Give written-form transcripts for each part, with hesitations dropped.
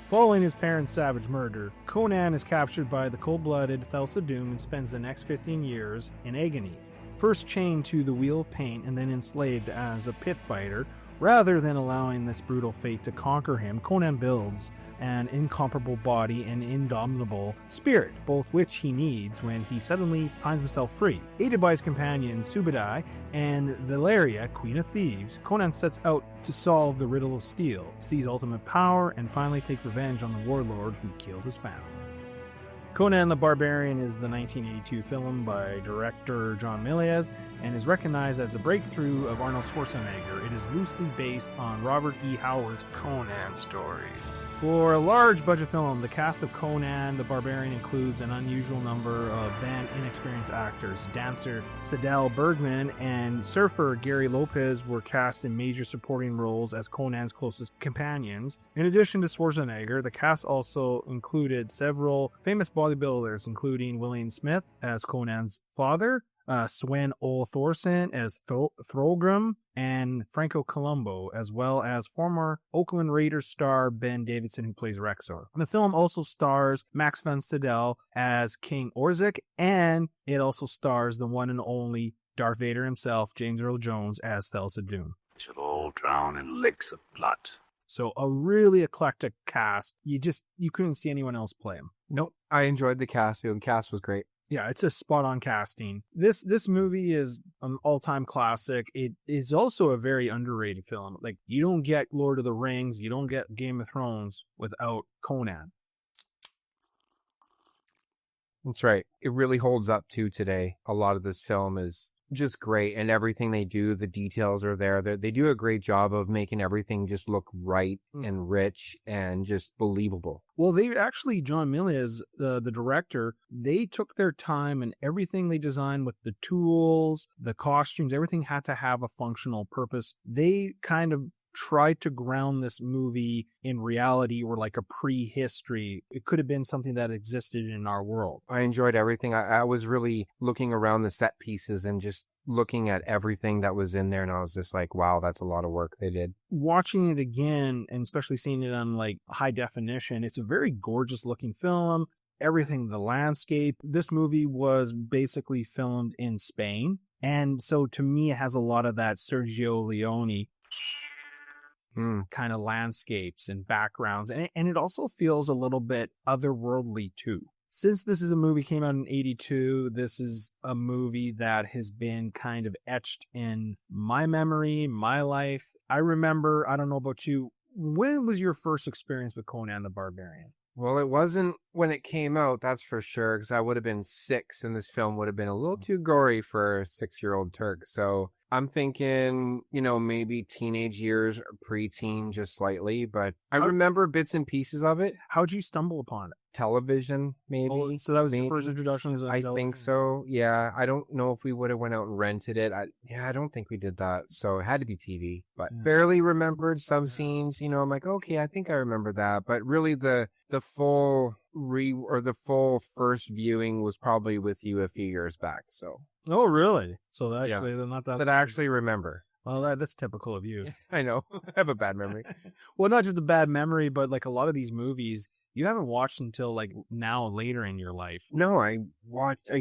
Following his parents' savage murder, Conan is captured by the cold-blooded Thulsa Doom and spends the next 15 years in agony, first chained to the wheel of pain and then enslaved as a pit fighter. Rather than allowing this brutal fate to conquer him, Conan builds an incomparable body and indomitable spirit, both which he needs when he suddenly finds himself free. Aided by his companions Subadai and Valeria, Queen of Thieves, Conan sets out to solve the riddle of steel, seize ultimate power, and finally take revenge on the warlord who killed his family. Conan the Barbarian is the 1982 film by director John Milius and is recognized as the breakthrough of Arnold Schwarzenegger. It is loosely based on Robert E. Howard's Conan stories. For a large budget film, the cast of Conan the Barbarian includes an unusual number of then inexperienced actors. Dancer Sadell Bergman and surfer Gary Lopez were cast in major supporting roles as Conan's closest companions. In addition to Schwarzenegger, the cast also included several famous bodybuilders, including William Smith as Conan's father, Sven O. Thorsen as Thorgrim, and Franco Colombo, as well as former Oakland Raiders star Ben Davidson, who plays Rexor. The film also stars Max von Sydow as King Orzik, and it also stars the one and only Darth Vader himself, James Earl Jones, as Thulsa Doom. Shall all drown in lakes of blood. So a really eclectic cast. You couldn't see anyone else play him. Nope. I enjoyed the cast. The cast was great. Yeah, it's a spot-on casting. This movie is an all-time classic. It is also a very underrated film. Like, you don't get Lord of the Rings, you don't get Game of Thrones without Conan. That's right. It really holds up to today. A lot of this film is just great, and everything they do, the details are there. They do a great job of making everything just look right and rich and just believable. Well, they actually, John Milius, the director, they took their time, and everything they designed with the tools, the costumes, everything had to have a functional purpose. They kind of tried to ground this movie in reality or like a prehistory. It could have been something that existed in our world. I enjoyed everything. I was really looking around the set pieces and just looking at everything that was in there, and I was just like, wow, that's a lot of work they did. Watching it again, and especially seeing it on like high definition, it's a very gorgeous looking film. Everything, the landscape. This movie was basically filmed in Spain, and so to me it has a lot of that Sergio Leone kind of landscapes and backgrounds, and it also feels a little bit otherworldly too. Since this is a movie came out in 82, this is a movie that has been kind of etched in my memory, my life. I remember, I don't know about you, when was your first experience with Conan the Barbarian? Well, it wasn't when it came out, that's for sure, because I would have been 6, and this film would have been a little too gory for a 6-year-old Turk. So I'm thinking, maybe teenage years or preteen, just slightly, but I remember bits and pieces of it. How'd you stumble upon it? Television, maybe. Oh, so that was your first introduction? I think so, yeah. I don't know if we would have went out and rented it. I don't think we did that, so it had to be TV. But barely remembered some scenes, I'm like, okay, I think I remember that. But really the full first viewing was probably with you a few years back, so. Oh, really? So that actually, they're not that... That I actually remember. Well, that's typical of you. I know. I have a bad memory. Well, not just a bad memory, but like a lot of these movies, you haven't watched until like now later in your life. No, I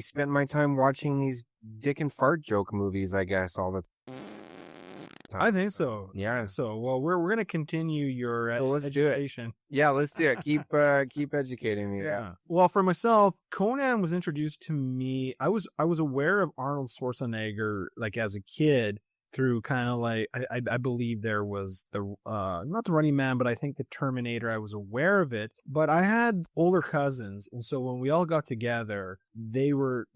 spent my time watching these dick and fart joke movies, I guess, all the time. I think so. Yeah. So, well, we're going to continue your education. Yeah, let's do it. Keep educating me. Yeah. Well, for myself, Conan was introduced to me. I was aware of Arnold Schwarzenegger like as a kid through kind of like I believe there was the not the Running Man, but I think the Terminator. I was aware of it, but I had older cousins, and so when we all got together, they were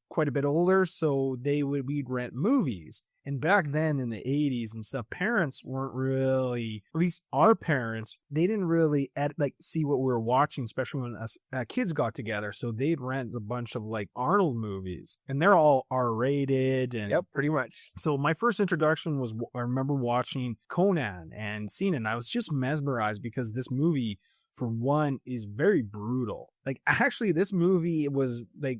quite a bit older, so we'd rent movies. And back then in the 80s and stuff, parents weren't really, at least our parents, they didn't really see what we were watching, especially when us kids got together. So they'd rent a bunch of like Arnold movies, and they're all R-rated. And yep, pretty much. So my first introduction was, I remember watching Conan and seeing it, and I was just mesmerized because this movie, for one, is very brutal. Like, actually, this movie was like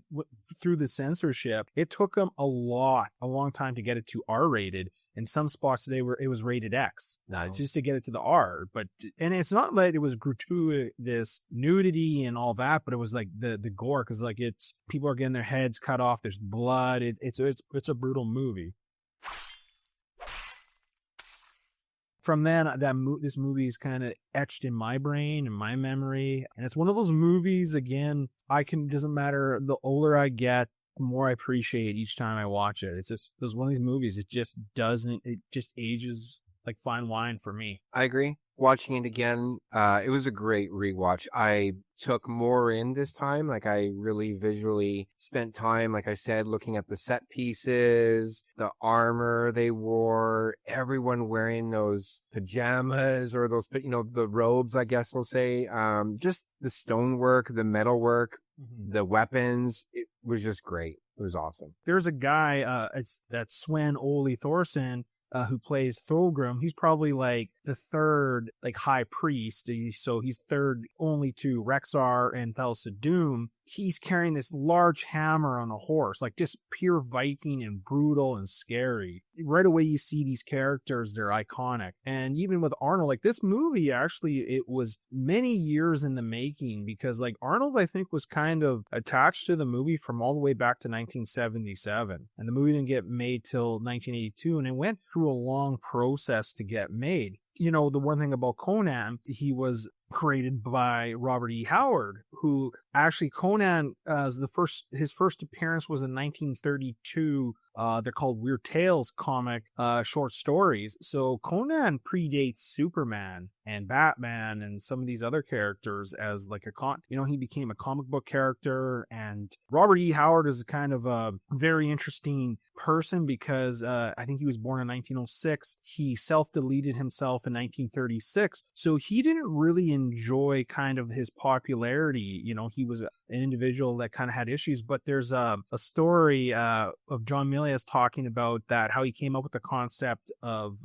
through the censorship, it took them a long time to get it to R-rated. in some spots it was rated X. It's just to get it to the R. And it's not that it was gratuitous nudity and all that, but it was like the gore, because like it's people are getting their heads cut off. There's blood. It's a brutal movie. From then, this movie is kind of etched in my brain and my memory, and it's one of those movies. Again, doesn't matter. The older I get, the more I appreciate each time I watch it. It's one of these movies. It just ages like fine wine for me. I agree. Watching it again, it was a great rewatch. I took more in this time. Like, I really visually spent time, like I said, looking at the set pieces, the armor they wore, everyone wearing those pajamas or those, the robes, I guess we'll say. Just the stonework, the metalwork, the weapons. It was just great. It was awesome. There's a guy, that's Sven-Ole Thorsen, who plays Thulgrim. He's probably like the third like high priest, so he's third only to Rexar and Thulsa Doom. He's carrying this large hammer on a horse, like just pure Viking and brutal and scary. Right away you see these characters, they're iconic. And even with Arnold, like this movie, actually it was many years in the making, because like Arnold, I think, was kind of attached to the movie from all the way back to 1977. And the movie didn't get made till 1982, and it went through a long process to get made. The one thing about Conan, he was created by Robert E. Howard, who actually Conan, his first appearance was in 1932. They're called Weird Tales comic short stories. So Conan predates Superman and Batman and some of these other characters as like he became a comic book character. And Robert E. Howard is kind of a very interesting person, because I think he was born in 1906. He self-deleted himself in 1936. So he didn't really enjoy kind of his popularity. He was an individual that kind of had issues. But there's a story of John Milius talking about that, how he came up with the concept of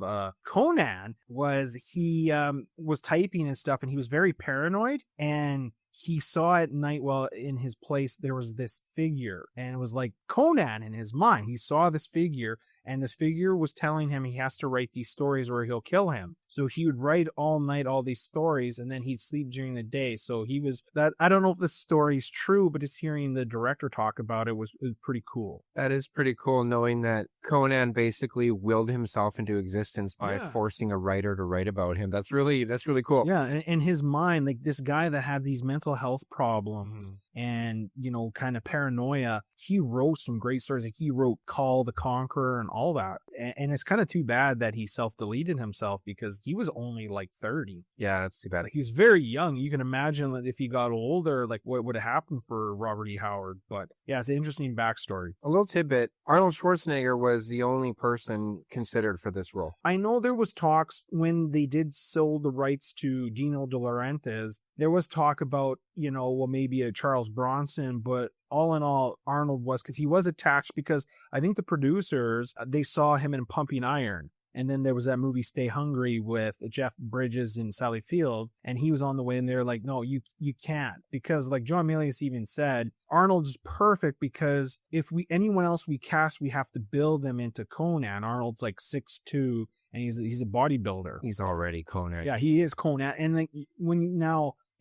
Conan was he was typing and stuff, and he was very paranoid, and he saw at night while in his place there was this figure, and it was like Conan in his mind. He saw this figure, and this figure was telling him he has to write these stories or he'll kill him. So he would write all night all these stories, and then he'd sleep during the day. So he was that. I don't know if this story is true, but just hearing the director talk about it was pretty cool. That is pretty cool, knowing that Conan basically willed himself into existence by forcing a writer to write about him. That's really cool. Yeah, in his mind, like this guy that had these mental health problems and kind of paranoia, he wrote some great stories. Like he wrote Call the Conqueror and all that. And it's kind of too bad that he self-deleted himself, because he was only like 30. Yeah, that's too bad. Like, he was very young. You can imagine that if he got older, like what would have happened for Robert E. Howard. But yeah, it's an interesting backstory. A little tidbit: Arnold Schwarzenegger was the only person considered for this role. I know there was talks when they did sold the rights to Dino De Laurentiis. There was talk about, maybe a Charles Bronson, but all in all, Arnold was, because he was attached, because I think the producers, they saw him in Pumping Iron. And then there was that movie Stay Hungry with Jeff Bridges and Sally Field, and he was on the way, and they're like, no, you can't, because like John Milius even said, Arnold's perfect, because if anyone else we cast, we have to build them into Conan. Arnold's like 6'2", and he's a bodybuilder. He's already Conan. Yeah, he is Conan. And like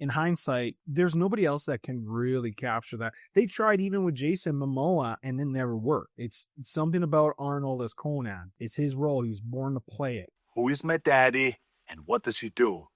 in hindsight, there's nobody else that can really capture that. They tried even with Jason Momoa, and it never worked. It's something about Arnold as Conan. It's his role. He was born to play it. Who is my daddy, and what does he do?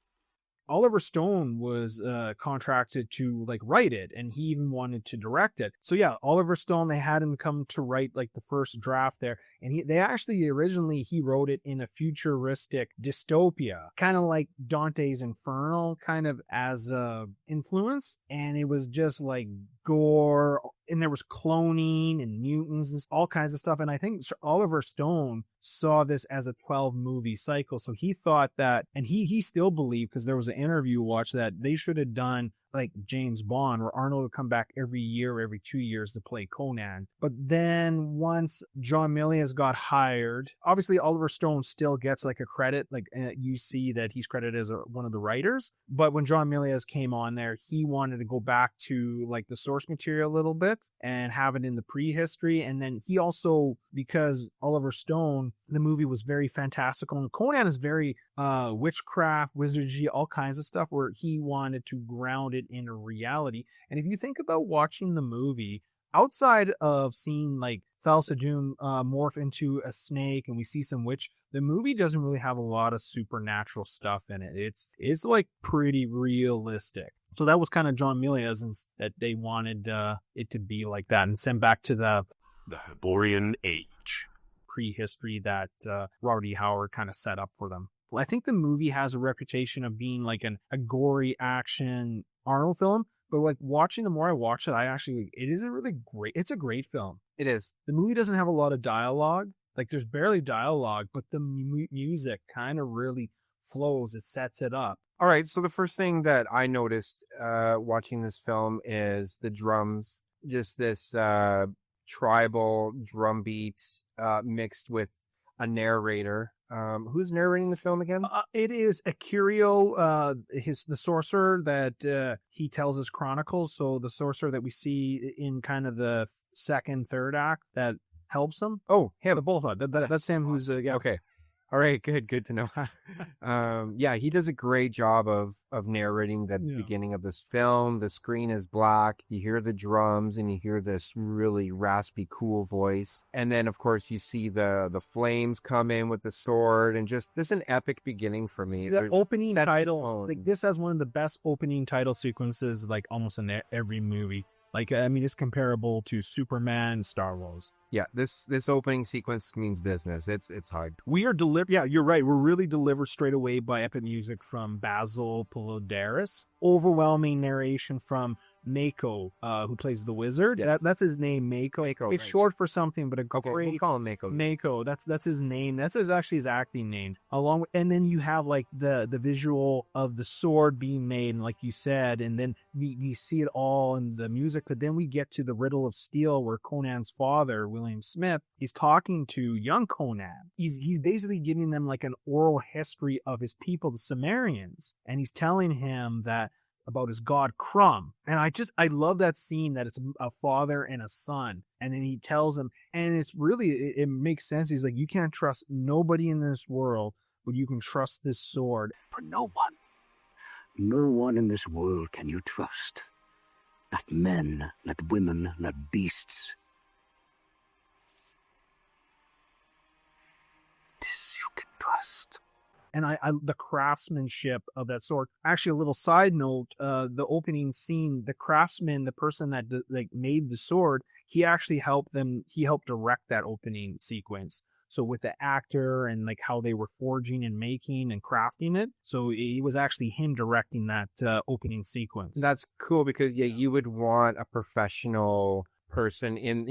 Oliver Stone was contracted to like write it, and he even wanted to direct it. So yeah, Oliver Stone, they had him come to write like the first draft there, and they actually originally he wrote it in a futuristic dystopia, kind of like Dante's Inferno, kind of as a influence, and it was just like gore, and there was cloning and mutants and all kinds of stuff. And I think Oliver Stone saw this as a 12-movie cycle. So he thought that, and he still believed, because there was an interview watch, that they should have done like James Bond, where Arnold would come back every year, every 2 years to play Conan. But then once John Milius got hired, obviously Oliver Stone still gets like a credit. Like you see that he's credited as one of the writers. But when John Milius came on there, he wanted to go back to like the source material a little bit and have it in the prehistory. And then he also, because Oliver Stone, the movie was very fantastical, and Conan is very witchcraft, wizardry, all kinds of stuff, where he wanted to ground it in a reality. And if you think about watching the movie, outside of seeing like Thulsa Doom morph into a snake and we see some witch, the movie doesn't really have a lot of supernatural stuff in it. It's like pretty realistic. So that was kind of John Milius, and that they wanted it to be like that and send back to the Hyborian Age. prehistory that Robert E. Howard kind of set up for them. Well, I think the movie has a reputation of being like a gory action Arnold film, but like watching, the more I watch it, it isn't really great. It's a great film. It is. The movie doesn't have a lot of dialogue. Like there's barely dialogue, but the music kind of really flows. It sets it up. All right. So the first thing that I noticed watching this film is the drums, just this tribal drum beats mixed with a narrator. Who's narrating the film again? It is Akirio, the sorcerer that he tells his chronicles. So the sorcerer that we see in kind of the second, third act that helps him. Oh, him. The both of them. That's him. Who's yeah. Okay. All right, good to know. Yeah, he does a great job of narrating the beginning of this film. The screen is black. You hear the drums and you hear this really raspy, cool voice. And then, of course, you see the flames come in with the sword, and just this is an epic beginning for me. The opening titles, like this has one of the best opening title sequences, like almost in every movie. Like, I mean, it's comparable to Superman, Star Wars. Yeah, this opening sequence means business. It's hard. We are delivered. Yeah, you're right. We're really delivered straight away by epic music from Basil Polodaris. Overwhelming narration from Mako, who plays the wizard. Yes. That's his name, Mako. It's right. short for something, but Okay, we'll call him Mako. Mako. That's his name. That's actually his acting name. And then you have like the visual of the sword being made, and like you said, and then we see it all in the music. But then we get to the Riddle of Steel, where Conan's father, William Smith, he's talking to young Conan. He's basically giving them like an oral history of his people, the Sumerians, and he's telling him that about his god CROM. And I love that scene, that it's a father and a son. And then he tells him, and it's really, it makes sense. He's like, you can't trust nobody in this world, but you can trust this sword. For no one in this world can you trust. Not men, not women, not beasts. This you can trust. And the craftsmanship of that sword. Actually, a little side note, the opening scene, the craftsman, the person that made the sword, he actually helped direct that opening sequence. So with the actor and like how they were forging and making and crafting it. So it was actually him directing that opening sequence. That's cool, because you would want a professional person in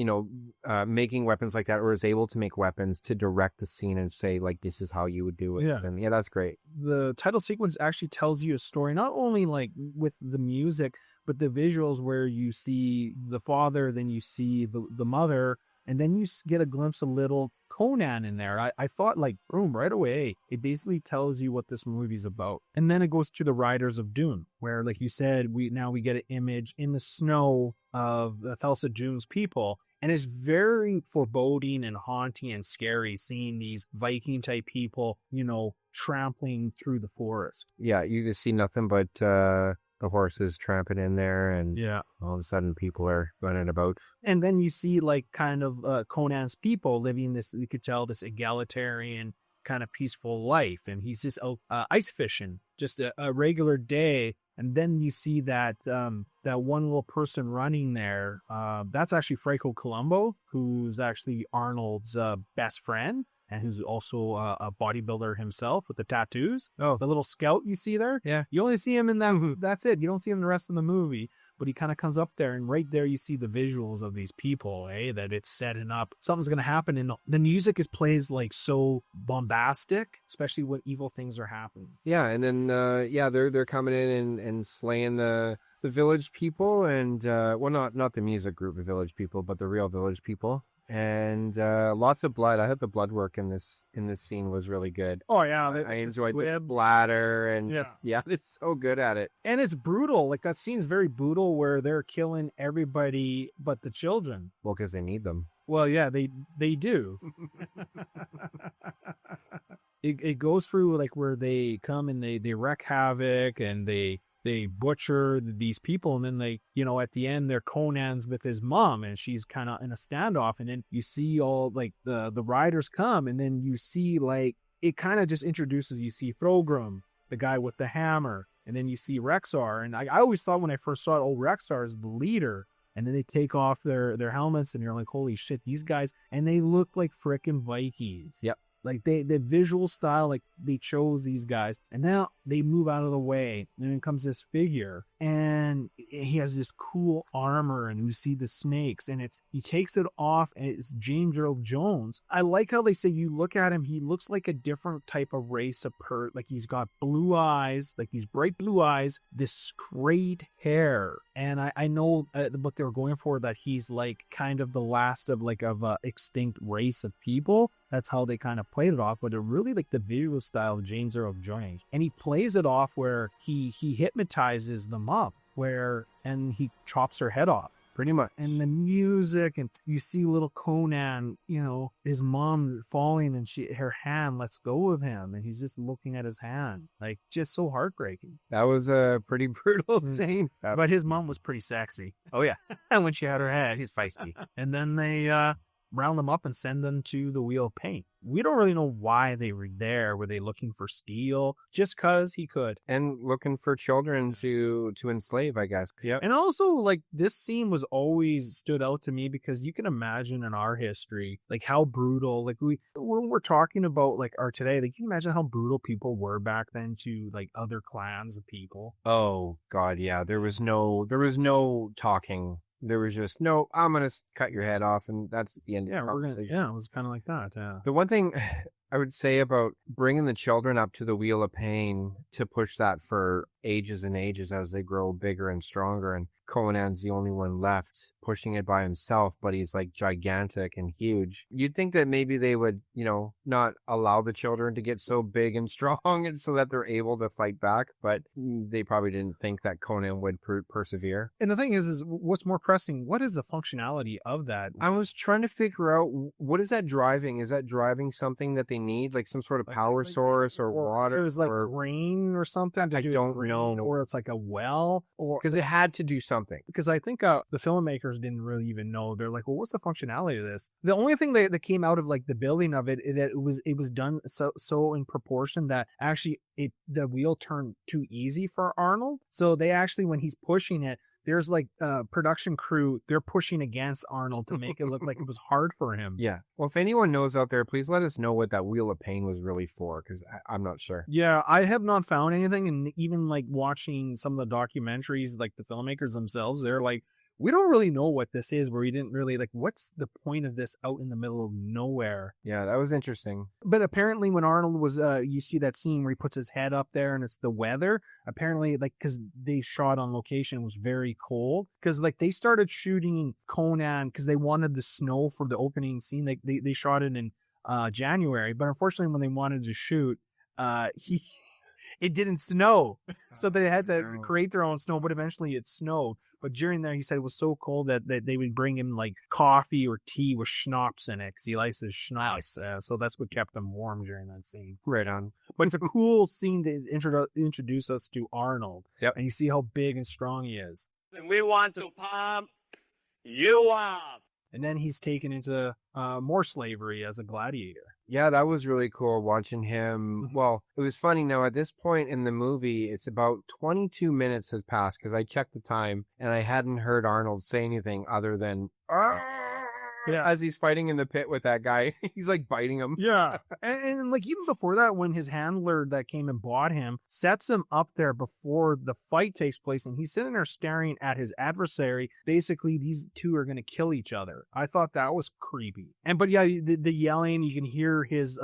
making weapons like that, or is able to make weapons, to direct the scene and say like, this is how you would do it. And that's great. The title sequence actually tells you a story, not only like with the music, but the visuals, where you see the father, then you see the mother, and then you get a glimpse of little Conan in there. I thought like, boom, right away, it basically tells you what this movie's about. And then it goes to the Riders of Dune, where, like you said, we get an image in the snow of the Thulsa Doom's people. And it's very foreboding and haunting and scary, seeing these Viking type people, trampling through the forest. Yeah, you just see nothing but the horses tramping in there, and all of a sudden people are running about. And then you see like kind of Conan's people living this, you could tell, this egalitarian kind of peaceful life. And he's just ice fishing, just a regular day. And then you see that that one little person running there. That's actually Franco Columbo, who's actually Arnold's best friend, and who's also a bodybuilder himself with the tattoos. Oh, the little scout you see there? Yeah. You only see him in that. That's it. You don't see him in the rest of the movie. But he kind of comes up there, and right there you see the visuals of these people, that it's setting up. Something's going to happen. And the music plays like so bombastic, especially when evil things are happening. Yeah, and then, they're coming in and slaying the the Village People and, well, not the music group, the Village People, but the real Village People. And lots of blood. I thought the blood work in this scene was really good. Oh yeah, I enjoyed the splatter and it's so good at it. And it's brutal. Like that scene's very brutal where they're killing everybody but the children. Well, because they need them. Well, yeah, they do. It goes through like where they come and they wreak havoc and they butcher these people, and then they, at the end, they're Conan's with his mom, and she's kind of in a standoff, and then you see all, like, the riders come, and then you see, like, it kind of just introduces, you see Thulsa, the guy with the hammer, and then you see Rexar, and I always thought when I first saw it, Rexar is the leader, and then they take off their helmets, and you're like, holy shit, these guys, and they look like frickin' Vikings. Yep. Like the visual style, like they chose these guys, and now they move out of the way, and then comes this figure, and he has this cool armor, and you see the snakes, and he takes it off, and it's James Earl Jones. I like how they say you look at him, he looks like a different type of race of like he's got blue eyes, like these bright blue eyes, this straight hair, and I know what they were going for, that he's like kind of the last of a extinct race of people. That's how they kind of played it off, but it really like the visual style of James Earl Jones. And he plays it off where he hypnotizes them up, and he chops her head off. Pretty much. And the music, and you see little Conan, his mom falling, and her hand lets go of him, and he's just looking at his hand. Like, just so heartbreaking. That was a pretty brutal scene. But his mom was pretty sexy. Oh, yeah. And when she had her head, he's feisty. And then they round them up and send them to the Wheel of Pain. We don't really know why they were there. Were they looking for steel? Just because he could. And looking for children to enslave, I guess. Yeah. And also, like, this scene was always stood out to me because you can imagine in our history, like, how brutal, like, when we're talking about, like, our today, like, you can imagine how brutal people were back then to, like, other clans of people. Oh, God, yeah. There was no talking. There was just, no, I'm going to cut your head off, and that's the end of the conversation. Yeah, it was kind of like that, yeah. The one thing I would say about bringing the children up to the Wheel of Pain to push that for ages and ages as they grow bigger and stronger, and Conan's the only one left pushing it by himself, but he's like gigantic and huge. You'd think that maybe they would, not allow the children to get so big and strong and so that they're able to fight back, but they probably didn't think that Conan would persevere. And the thing is what's more pressing, what is the functionality of that? I was trying to figure out, what is that driving? Is that driving something that they need, like some sort of power source or water? It was like rain or something. I don't know. Or it's like a well, or because it had to do something. Because I think the filmmakers didn't really even know. They're like, well, what's the functionality of this? The only thing that came out of like the building of it, that it was done so in proportion that actually the wheel turned too easy for Arnold. So they actually, when he's pushing it, there's like production crew, they're pushing against Arnold to make it look like it was hard for him. Yeah. Well, if anyone knows out there, please let us know what that Wheel of Pain was really for, because I'm not sure. Yeah, I have not found anything. And even like watching some of the documentaries, like the filmmakers themselves, they're like, we don't really know what this is, where we didn't really, like, what's the point of this out in the middle of nowhere? Yeah, that was interesting. But apparently when Arnold was, you see that scene where he puts his head up there and it's the weather, apparently, like, because they shot on location, it was very cold. Because, like, they started shooting Conan because they wanted the snow for the opening scene. They shot it in January, but unfortunately when they wanted to shoot, it didn't snow. So they had to create their own snow, but eventually it snowed. But during there, he said it was so cold that they would bring him like coffee or tea with schnapps in it, because he likes his schnapps. So that's what kept him warm during that scene. Right on. But it's a cool scene to introduce us to Arnold. Yep. And you see how big and strong he is. And we want to pump you up. And then he's taken into more slavery as a gladiator. Yeah, that was really cool watching him. Well, it was funny. Now, at this point in the movie, it's about 22 minutes has passed, because I checked the time and I hadn't heard Arnold say anything other than, as he's fighting in the pit with that guy. He's like biting him. Yeah. And like even before that, when his handler that came and bought him sets him up there before the fight takes place, and he's sitting there staring at his adversary. Basically, these two are going to kill each other. I thought that was creepy. But yeah, the yelling, you can hear his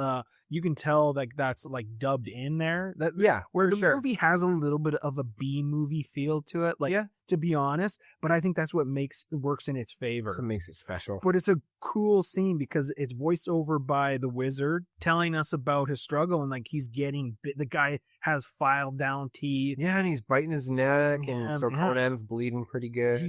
you can tell like that's like dubbed in there. That where the movie has a little bit of a B movie feel to it, like to be honest. But I think that's what works in its favor. So it makes it special. But it's a cool scene because it's voiced over by the wizard telling us about his struggle, and like he's getting the guy has filed down teeth. Yeah, and he's biting his neck, and so Conan's bleeding pretty good.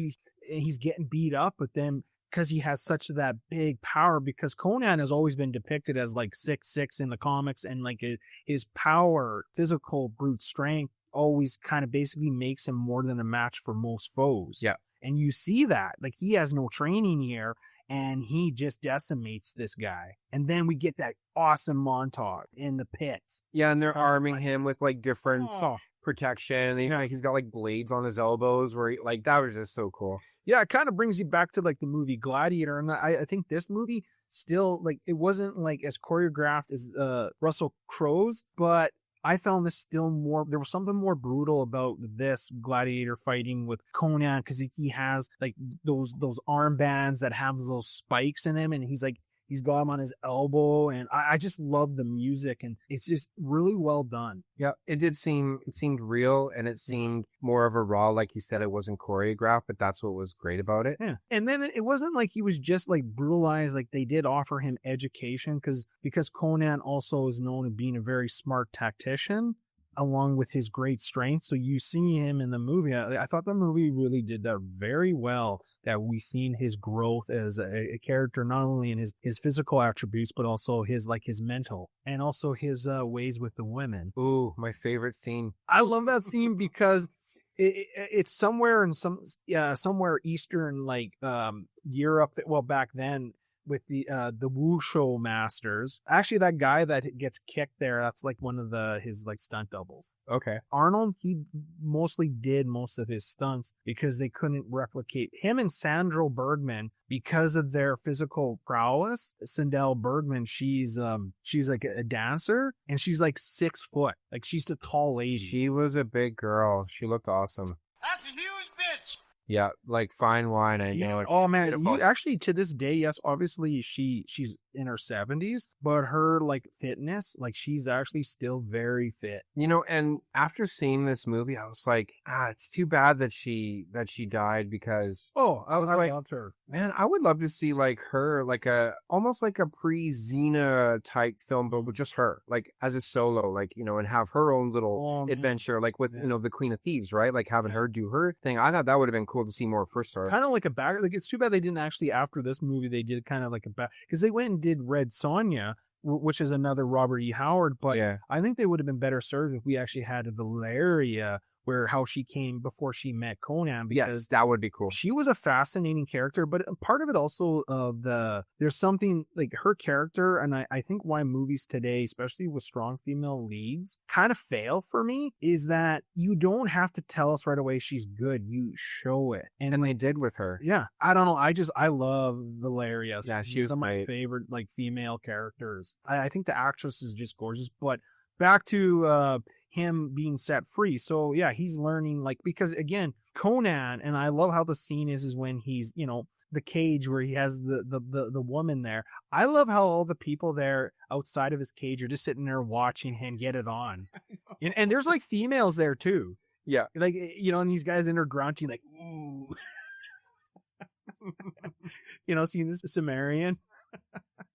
He's getting beat up, but then because he has such that big power, because Conan has always been depicted as like 6'6" in the comics, and like his power, physical brute strength, always kind of basically makes him more than a match for most foes. Yeah. And you see that, like he has no training here, and he just decimates this guy. And then we get that awesome montage in the pits. Yeah, and they're arming him with like different protection. You know, he's got like blades on his elbows where like that was just so cool. Yeah, it kind of brings you back to like the movie Gladiator, and I think this movie still like it wasn't like as choreographed as Russell Crowe's, but I found this still more. There was something more brutal about this Gladiator fighting with Conan because he has like those armbands that have those spikes in them, and he's got him on his elbow, and I just love the music, and it's just really well done. Yeah, it seemed real, and it seemed more of a raw, like you said, it wasn't choreographed, but that's what was great about it. Yeah. And then it wasn't like he was just like brutalized, like they did offer him education because Conan also is known as being a very smart tactician, along with his great strength. So you see him in the movie. I thought the movie really did that very well, that we seen his growth as a character, not only in his physical attributes, but also his mental, and also his ways with the women. Ooh, my favorite scene. I love that scene because it's somewhere in somewhere Eastern, like Europe. Well, back then, with the wushu masters. Actually, that guy that gets kicked there, that's like one of his like stunt doubles. Okay. Arnold, he mostly did most of his stunts because they couldn't replicate him and Sandra Bergman because of their physical prowess. Sandra Bergman, she's like a dancer, and she's like 6 foot. Like she's a tall lady. She was a big girl. She looked awesome. That's a huge bitch. Yeah, like fine wine. I know. Oh man, you actually to this day, yes, obviously she's in her 70s, but her like fitness, like she's actually still very fit. You know, and after seeing this movie, I was like, it's too bad that she died, because I like, loved her. Man, I would love to see like her, like almost like a pre-Xena type film, but with just her, like as a solo, like, you know, and have her own little adventure, like with you know, the Queen of Thieves, right? Like having her do her thing. I thought that would have been cool to see more of her story. Kind of like a back. Like it's too bad they didn't actually, after this movie, they did kind of like a back, because they went and did Red Sonja, which is another Robert E. Howard. But yeah. I think they would have been better served if we actually had Valeria, how she came before she met Conan, because yes, that would be cool. She was a fascinating character, but part of it also there's something like her character, and I think why movies today, especially with strong female leads, kind of fail for me, is that you don't have to tell us right away she's good. You show it. And they did with her. Yeah. I don't know. I love Valeria. Yeah, she was one of my favorite like female characters. I think the actress is just gorgeous, but back to him being set free. So yeah, he's learning, like, because again, Conan, and I love how the scene is when he's, you know, the cage where he has the woman there. I love how all the people there outside of his cage are just sitting there watching him get it on. And there's like females there too. Yeah. Like, you know, and these guys in there grunting like, ooh. You know, seeing this Sumerian.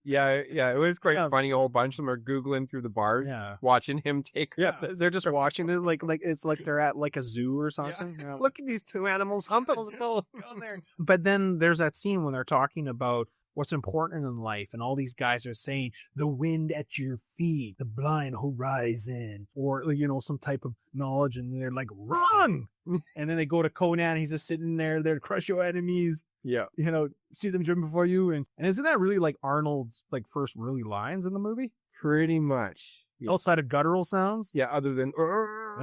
Yeah, it was quite funny. A whole bunch of them are Googling through the bars, watching him take. Yeah, they're just watching it like it's like they're at like a zoo or something. Yeah. Look at these two animals humping on there. But then there's that scene when they're talking about what's important in life, and all these guys are saying the wind at your feet, the blind horizon, or, you know, some type of knowledge, and they're like, run. And then they go to Conan, he's just sitting there to crush your enemies. Yeah. You know, see them driven before you. And isn't that really like Arnold's like first really lines in the movie? Pretty much. Yeah. Outside of guttural sounds? Yeah, other than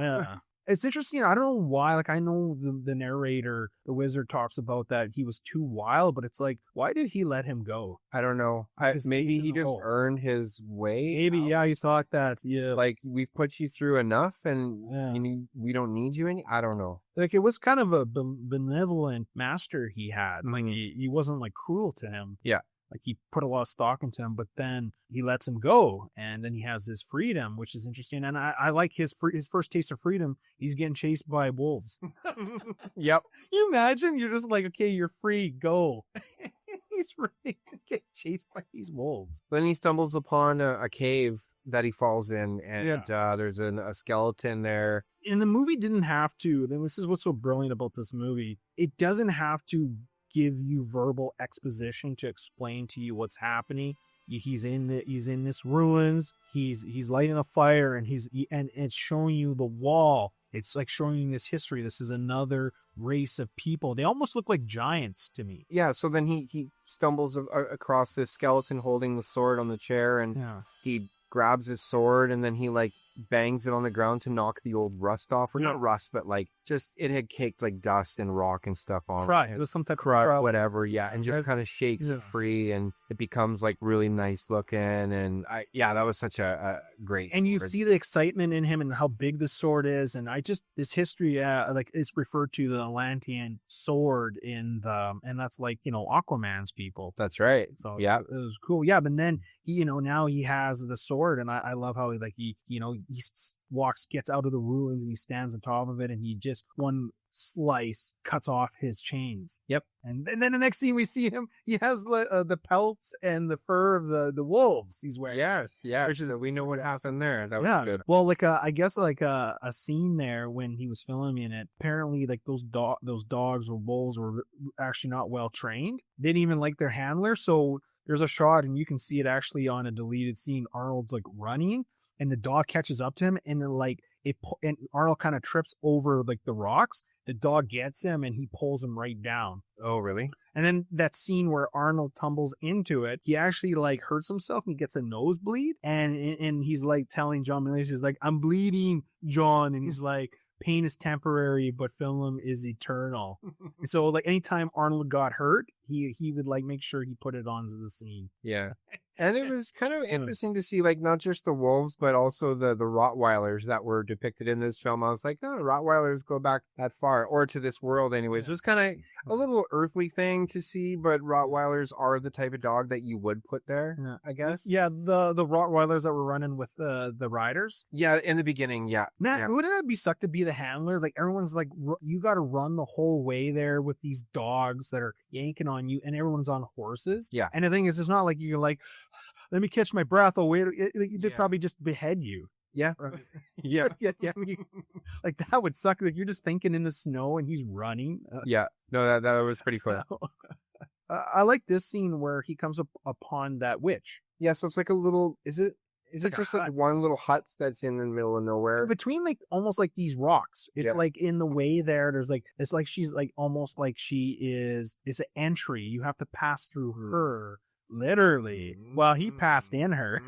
yeah. It's interesting. I don't know why. Like, I know the narrator, the wizard, talks about that he was too wild, but it's like, why did he let him go? I don't know. Maybe he just earned his way. Maybe, yeah, he thought that, yeah. Like, we've put you through enough, and we don't need you any. I don't know. Like, it was kind of a benevolent master he had. Like, he wasn't, like, cruel to him. Yeah. like he put a lot of stock into him, but then he lets him go, and then he has his freedom, which is interesting. And I like his first taste of freedom. He's getting chased by wolves. Yep. You imagine? You're just like, okay, you're free, go. He's ready to get chased by these wolves. Then he stumbles upon a cave that he falls in, and there's a skeleton there. And the movie didn't have to, then this is what's so brilliant about this movie. It doesn't have to give you verbal exposition to explain to you what's happening. He's in this ruins. He's lighting a fire, and and it's showing you the wall. It's like showing you this history. This is another race of people. They almost look like giants to me. Yeah. So then he stumbles across this skeleton holding the sword on the chair, and he grabs his sword, and then he like bangs it on the ground to knock the old rust off, or not rust, but like just it had caked like dust and rock and stuff on Crud. it. It was some type of Crud, whatever, and just kind of shakes it free, and it becomes like really nice looking. And that was such a great. And you sword. see the excitement in him and how big the sword is, and this history, like it's referred to the Atlantean sword in and that's like Aquaman's people. That's right. So yeah, it was cool. Yeah, but then now he has the sword, and I love how he gets out of the ruins, and he stands on top of it, and he just one slice cuts off his chains. Yep. And then the next scene we see him, he has the pelts and the fur of the wolves he's wearing. Yes, yeah. Which is, we know what happened there. That was good. Well, I guess a scene there when he was filming it. Apparently, like those dogs or wolves were actually not well trained. They didn't even like their handler. So there's a shot, and you can see it actually on a deleted scene. Arnold's like running, and the dog catches up to him, and then and Arnold kind of trips over like the rocks. The dog gets him, and he pulls him right down. Oh, really? And then that scene where Arnold tumbles into it, he actually like hurts himself, and he gets a nosebleed, and he's like telling John Milius, he's like, "I'm bleeding, John," and he's like, "Pain is temporary, but film is eternal." So like anytime Arnold got hurt, he would like make sure he put it onto the scene. Yeah. And it was kind of interesting to see, like, not just the wolves, but also the Rottweilers that were depicted in this film. I was like, oh, Rottweilers go back that far, or to this world anyways. It was kind of a little earthly thing to see, but Rottweilers are the type of dog that you would put there, I guess. Yeah, the Rottweilers that were running with the riders. Yeah, in the beginning, yeah. Man, wouldn't that be suck to be the handler? Like, everyone's like, you got to run the whole way there with these dogs that are yanking on you, and everyone's on horses. Yeah. And the thing is, it's not like you're like, let me catch my breath. Oh, wait, they'd probably just behead you. Yeah. yeah. Like, that would suck. Like, you're just thinking in the snow, and he's running. Yeah. No, that was pretty cool. I like this scene where he comes upon that witch. Yeah, so it's like a little, is it just like one little hut that's in the middle of nowhere? Between like almost like these rocks. It's like in the way there's like, it's like she's like almost like it's an entry. You have to pass through her, literally. Well, he passed in her.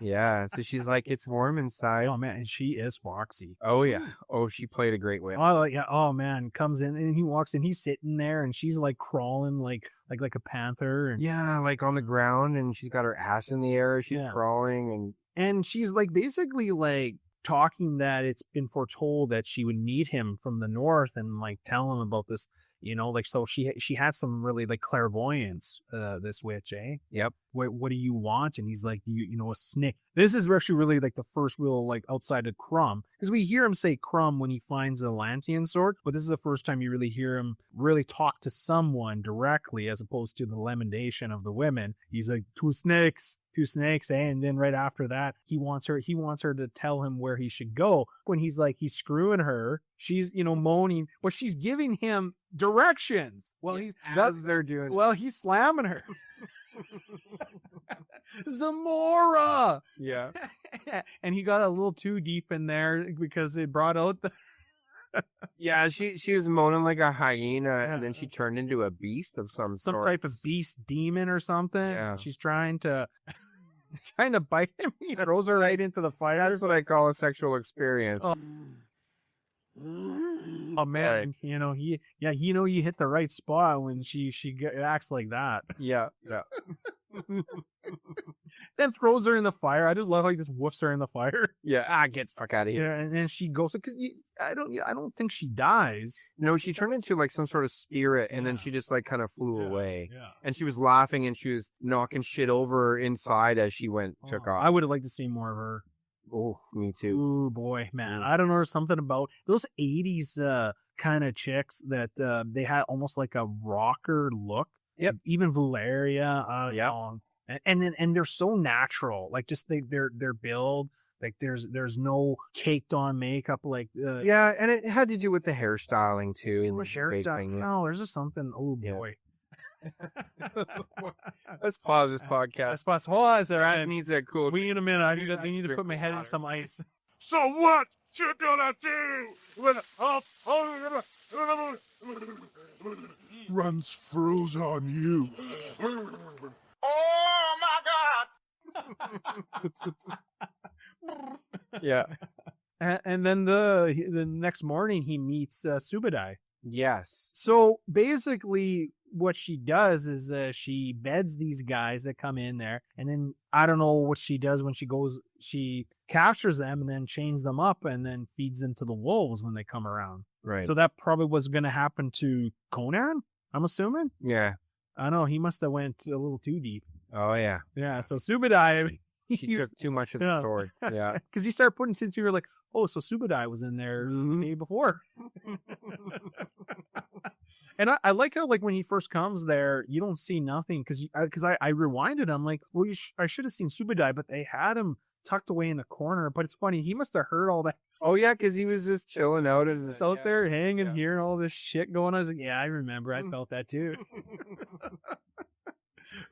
Yeah, so she's like, it's warm inside. Oh man, and she is foxy. Oh yeah. Oh, she played a great witch. Oh yeah. Oh man, comes in and he walks in. He's sitting there, and she's like crawling like a panther. And yeah, like on the ground, and she's got her ass in the air. She's crawling, and she's like basically like talking that it's been foretold that she would meet him from the north, and like tell him about this. Like, so she had some really like clairvoyance, this witch, eh? Yep. What do you want? And he's like, a snake. This is actually really like the first real like outside of CROM, because we hear him say CROM when he finds the Atlantean sword, but this is the first time you really hear him really talk to someone directly, as opposed to the lamentation of the women. He's like, two snakes, eh? And then right after that, he wants her to tell him where he should go. When he's screwing her, she's, moaning, but she's giving him directions. Well, they're doing. Well, he's slamming her. Zamora. Yeah. And he got a little too deep in there because it brought out the. Yeah, she was moaning like a hyena, and then she turned into a beast of some sort. Some type of beast demon or something. Yeah. She's trying to bite him. He throws her right into the fire. That's what I call a sexual experience. Oh man, you hit the right spot when she acts like that. Yeah. Then throws her in the fire. I just love how he just woofs her in the fire. Yeah, get the fuck out of here. Yeah, and then she goes. Cause I don't think she dies. No, she turned into like some sort of spirit, and then she just like kind of flew away. Yeah. And she was laughing, and she was knocking shit over inside as she took off. I would have liked to see more of her. Oh, me too. Ooh, boy, man. I don't know. There's something about those 80s kind of chicks that they had almost like a rocker look. Yep. Even Valeria. And they're so natural. Like just their build. Like there's no caked on makeup. Like Yeah, and it had to do with the hairstyling too. the hairstyle. No, there's just something. Oh boy. Let's pause this podcast. Let's pause. Hold on, sir. It needs a cool. We need a minute. I need to put my head in some ice. So what you gonna do when runs froze on you? Oh my God! Yeah. And then the next morning he meets Subadai. Yes. So basically what she does is she beds these guys that come in there, and then I don't know what she does when she captures them and then chains them up and then feeds them to the wolves when they come around. Right. So that probably was going to happen to Conan, I'm assuming. Yeah. I know he must have went a little too deep. Oh yeah. Yeah. So Subadai, She took too much of the story. Yeah. Because you start putting it you're like, oh, so Subadai was in there the day before. And I like how, like, when he first comes there, you don't see nothing. Because I rewinded. I'm like, well, I should have seen Subadai, but they had him tucked away in the corner. But it's funny. He must have heard all that. Oh yeah, because he was just chilling out Out there hanging, hearing all this shit going on. I was like, yeah, I remember. I felt that too.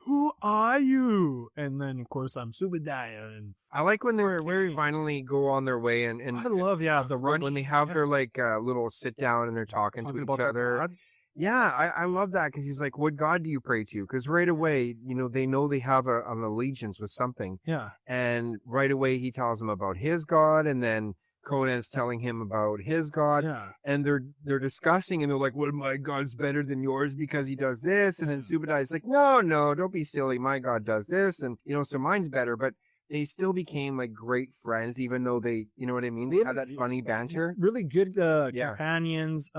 Who are you? And then, of course, I'm Subadai. And I like when they finally go on their way and I love, the run. when they have their like little sit down and they're talking to each other. Yeah, I love that because he's like, what God do you pray to? Because right away, they know they have an allegiance with something. Yeah. And right away he tells them about his God, and then Conan's telling him about his God. Yeah. And they're discussing, and they're like, well, my God's better than yours because he does this. And then Subadai's like, no, don't be silly. My God does this. And, so mine's better. But they still became like great friends, even though they, you know what I mean? They had that funny banter. Really good companions.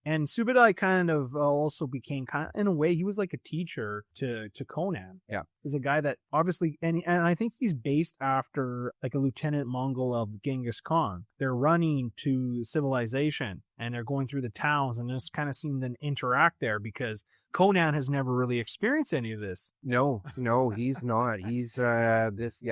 And Subadai kind of also became in a way, he was like a teacher to Conan. Yeah. He's a guy that obviously, and I think he's based after like a lieutenant Mongol of Genghis Khan. They're running to civilization and they're going through the towns, and just kind of seeing them interact there because Conan has never really experienced any of this. No, he's not. He's this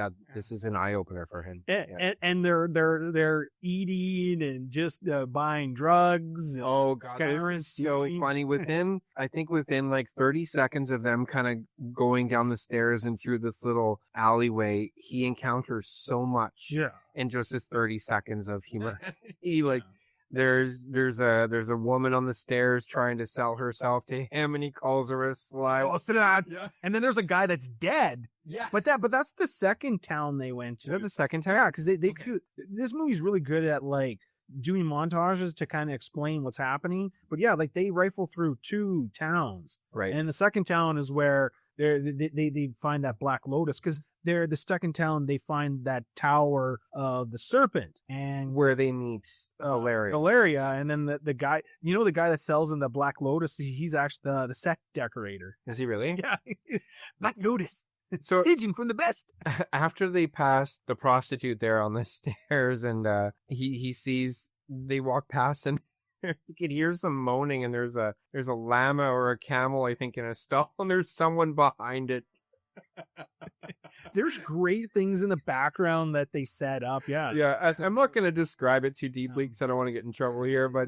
is an eye opener for him. And they're eating and just buying drugs. Oh God, it's so funny. Within like 30 seconds of them kind of going down the stairs and through this little alleyway, he encounters so much in just his 30 seconds of humor. There's a woman on the stairs trying to sell herself to him, and he calls her a slut. And then there's a guy that's dead. Yeah. But that's the second town they went to. Is that the second town? Yeah, because this movie's really good at like doing montages to kind of explain what's happening. But yeah, like they rifle through 2 towns. Right. And the second town is where they find that Black Lotus, because the second town they find that Tower of the Serpent, and where they meet Valeria, and then the guy, the guy that sells in the Black Lotus, he's actually the set decorator. Is he really? Yeah. Black Lotus. So pigeon from the best. After they pass the prostitute there on the stairs, and he sees they walk past, and you could hear some moaning, and there's a llama or a camel, I think, in a stall, and there's someone behind it. There's great things in the background that they set up. Yeah. I'm not going to describe it too deeply because I don't want to get in trouble here, but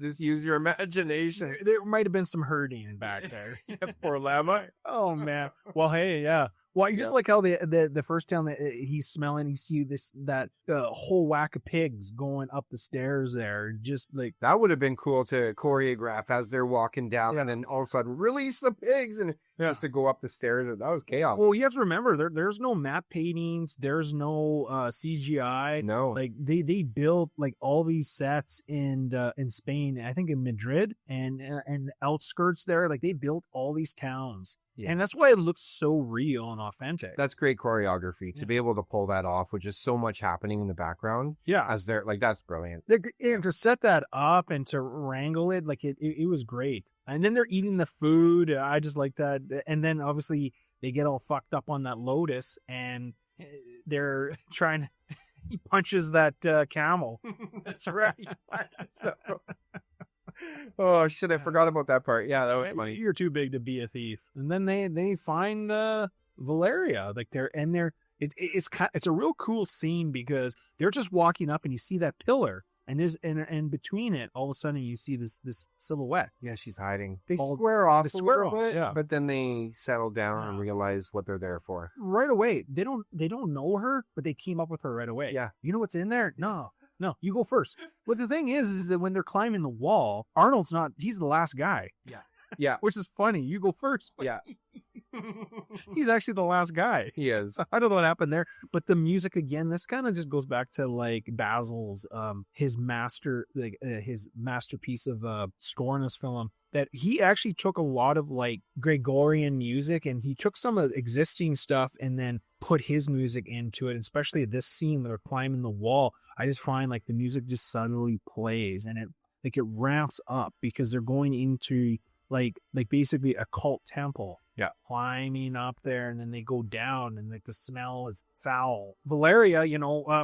just use your imagination. There might have been some herding back there. Poor llama. Oh man. Well, hey, yeah. Well, you just like how the first town that he's smelling, you see that whole whack of pigs going up the stairs there. Just like that would have been cool to choreograph as they're walking down, and then all of a sudden release the pigs, and just to go up the stairs. That was chaos. Well, you have to remember there's no map paintings, there's no CGI. No. Like they built like all these sets in Spain, I think in Madrid and outskirts there. Like they built all these towns. Yeah. And that's why it looks so real and authentic. That's great choreography to be able to pull that off, which is so much happening in the background. Yeah. As they're like, that's brilliant. And to set that up and to wrangle it, like it was great. And then they're eating the food. I just like that. And then obviously they get all fucked up on that lotus and they're trying to, he punches that camel. That's right. Oh shit! I forgot about that part. Yeah, that was funny. You're too big to be a thief. And then they find Valeria, like it's a real cool scene because they're just walking up and you see that pillar and and between it, all of a sudden you see this silhouette. Yeah, she's hiding. They square off a little bit, yeah. But then they settle down and realize what they're there for. Right away, they don't know her, but they team up with her right away. Yeah, you know what's in there? No, you go first. But the thing is that when they're climbing the wall, Arnold's he's the last guy. Yeah. Yeah. Which is funny. You go first. Yeah. He's actually the last guy. He is. So I don't know what happened there. But the music, again, this kind of just goes back to like Basil's, his masterpiece of score in this film. That he actually took a lot of like Gregorian music and he took some of the existing stuff and then put his music into it, especially this scene where they're climbing the wall. I just find like the music just subtly plays and it ramps up because they're going into like basically a cult temple. Yeah. Climbing up there and then they go down and like the smell is foul. Valeria,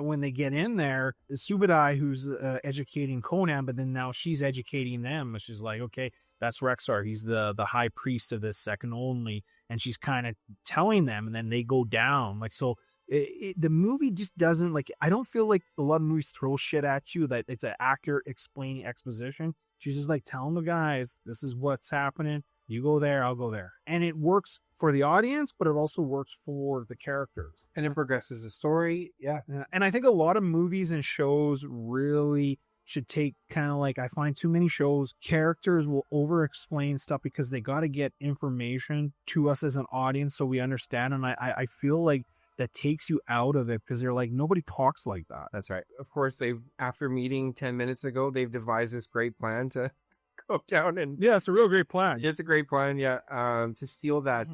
when they get in there, Subadai, who's educating Conan, but then now she's educating them. She's like, okay, that's Rexar. He's the high priest of this second only. And she's kind of telling them and then they go down. Like, so the movie just doesn't like, I don't feel like a lot of movies throw shit at you that it's an actor explaining exposition. She's just like telling the guys, this is what's happening. You go there, I'll go there. And it works for the audience, but it also works for the characters. And it progresses the story. Yeah. And I think a lot of movies and shows really should take kind of like, I find too many shows, characters will over-explain stuff because they got to get information to us as an audience so we understand. And I feel like that takes you out of it because they're like, nobody talks like that. That's right. Of course, after meeting 10 minutes ago, they've devised this great plan to go down and... Yeah, it's a real great plan. It's a great plan, yeah. To steal that,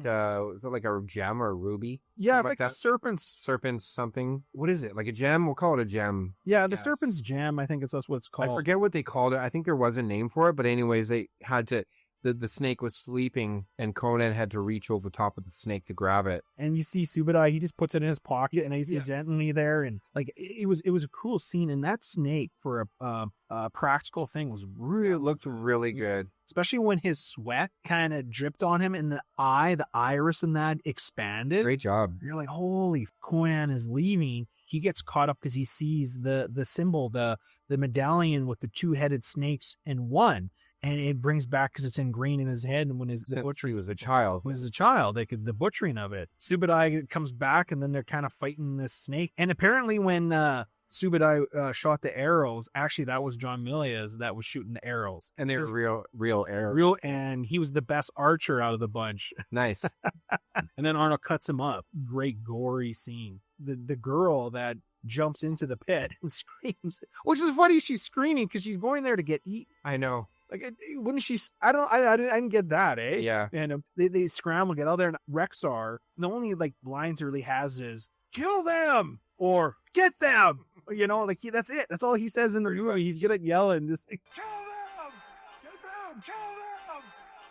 is it like a gem or a ruby? Yeah, it's like a serpent's something. What is it? Like a gem? We'll call it a gem. Yeah, the serpent's gem, I think that's what it's called. I forget what they called it. I think there was a name for it, but anyways, they had to... The snake was sleeping and Conan had to reach over the top of the snake to grab it. And you see Subadai, he just puts it in his pocket and he's gently there. And like, it was a cool scene. And that snake for a practical thing looked really good. Especially when his sweat kind of dripped on him and the iris in that expanded. Great job. You're like, holy, Conan is leaving. He gets caught up because he sees the symbol, the medallion with the two-headed snakes in one. And it brings back because it's ingrained in his head. And when the butchery was a child, the butchering of it. Subadai comes back and then they're kind of fighting this snake. And apparently when Subadai shot the arrows, actually that was John Milius that was shooting the arrows. And they were real arrows. And he was the best archer out of the bunch. Nice. And then Arnold cuts him up. Great gory scene. The girl that jumps into the pit and screams, which is funny. She's screaming because she's going there to get eaten. I know. Like, wouldn't she? I didn't get that, eh? Yeah. And they scramble, get out there, and Rexar, the only like lines he really has is "kill them" or "get them." Like that's it. That's all he says in the movie. He's good at yelling, just like, "Kill them, get them, kill them,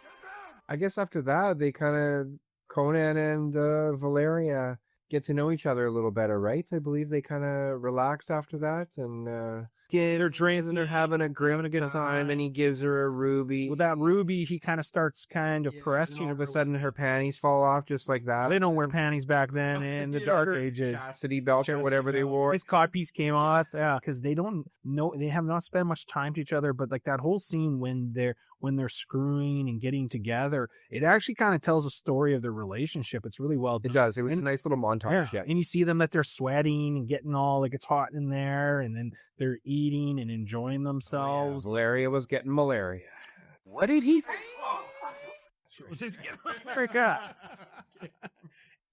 get them." I guess after that, they kind of Conan and Valeria get to know each other a little better, right? I believe they kind of relax after that and. They're drinking and they're having a good time, and he gives her a ruby. With that ruby, he kind of starts pressing. All of a sudden, her panties fall off just like that. They don't wear panties back then in the Dark Ages. Chastity belt or whatever they wore. His codpiece came off, yeah, because they don't know. They have not spent much time to each other. But like that whole scene when they're screwing and getting together, it actually kind of tells a story of their relationship. It's really well done. It does. It was a nice little montage. Yeah. And you see them that they're sweating and getting all like it's hot in there, and then they're eating and enjoying themselves. Valeria was getting malaria. What did he say? Just get the frick up.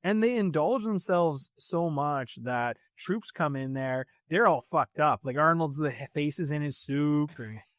And they indulge themselves so much that troops come in there. They're all fucked up. Like Arnold's the faces in his soup.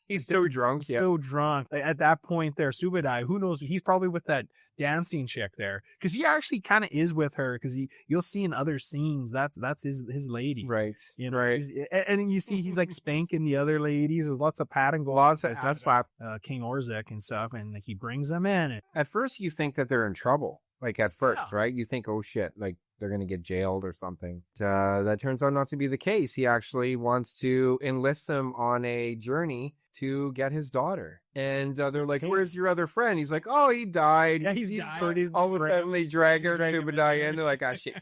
He's so drunk. So drunk. Like, at that point there, Subadai, who knows? He's probably with that dancing chick there. Because he actually kind of is with her. Because you'll see in other scenes, that's his lady. Right. You know, right. And you see he's like spanking the other ladies. There's lots of patting going Lots of slap. King Orzik and stuff. And like, he brings them in. At first, you think that they're in trouble. Like at first, right? You think, oh shit, like they're going to get jailed or something. That turns out not to be the case. He actually wants to enlist them on a journey to get his daughter. And they're like, where's your other friend? He's like, oh, he died. Yeah, he's died. He's all of a sudden they drag her to Subadai, and they're like, ah, shit.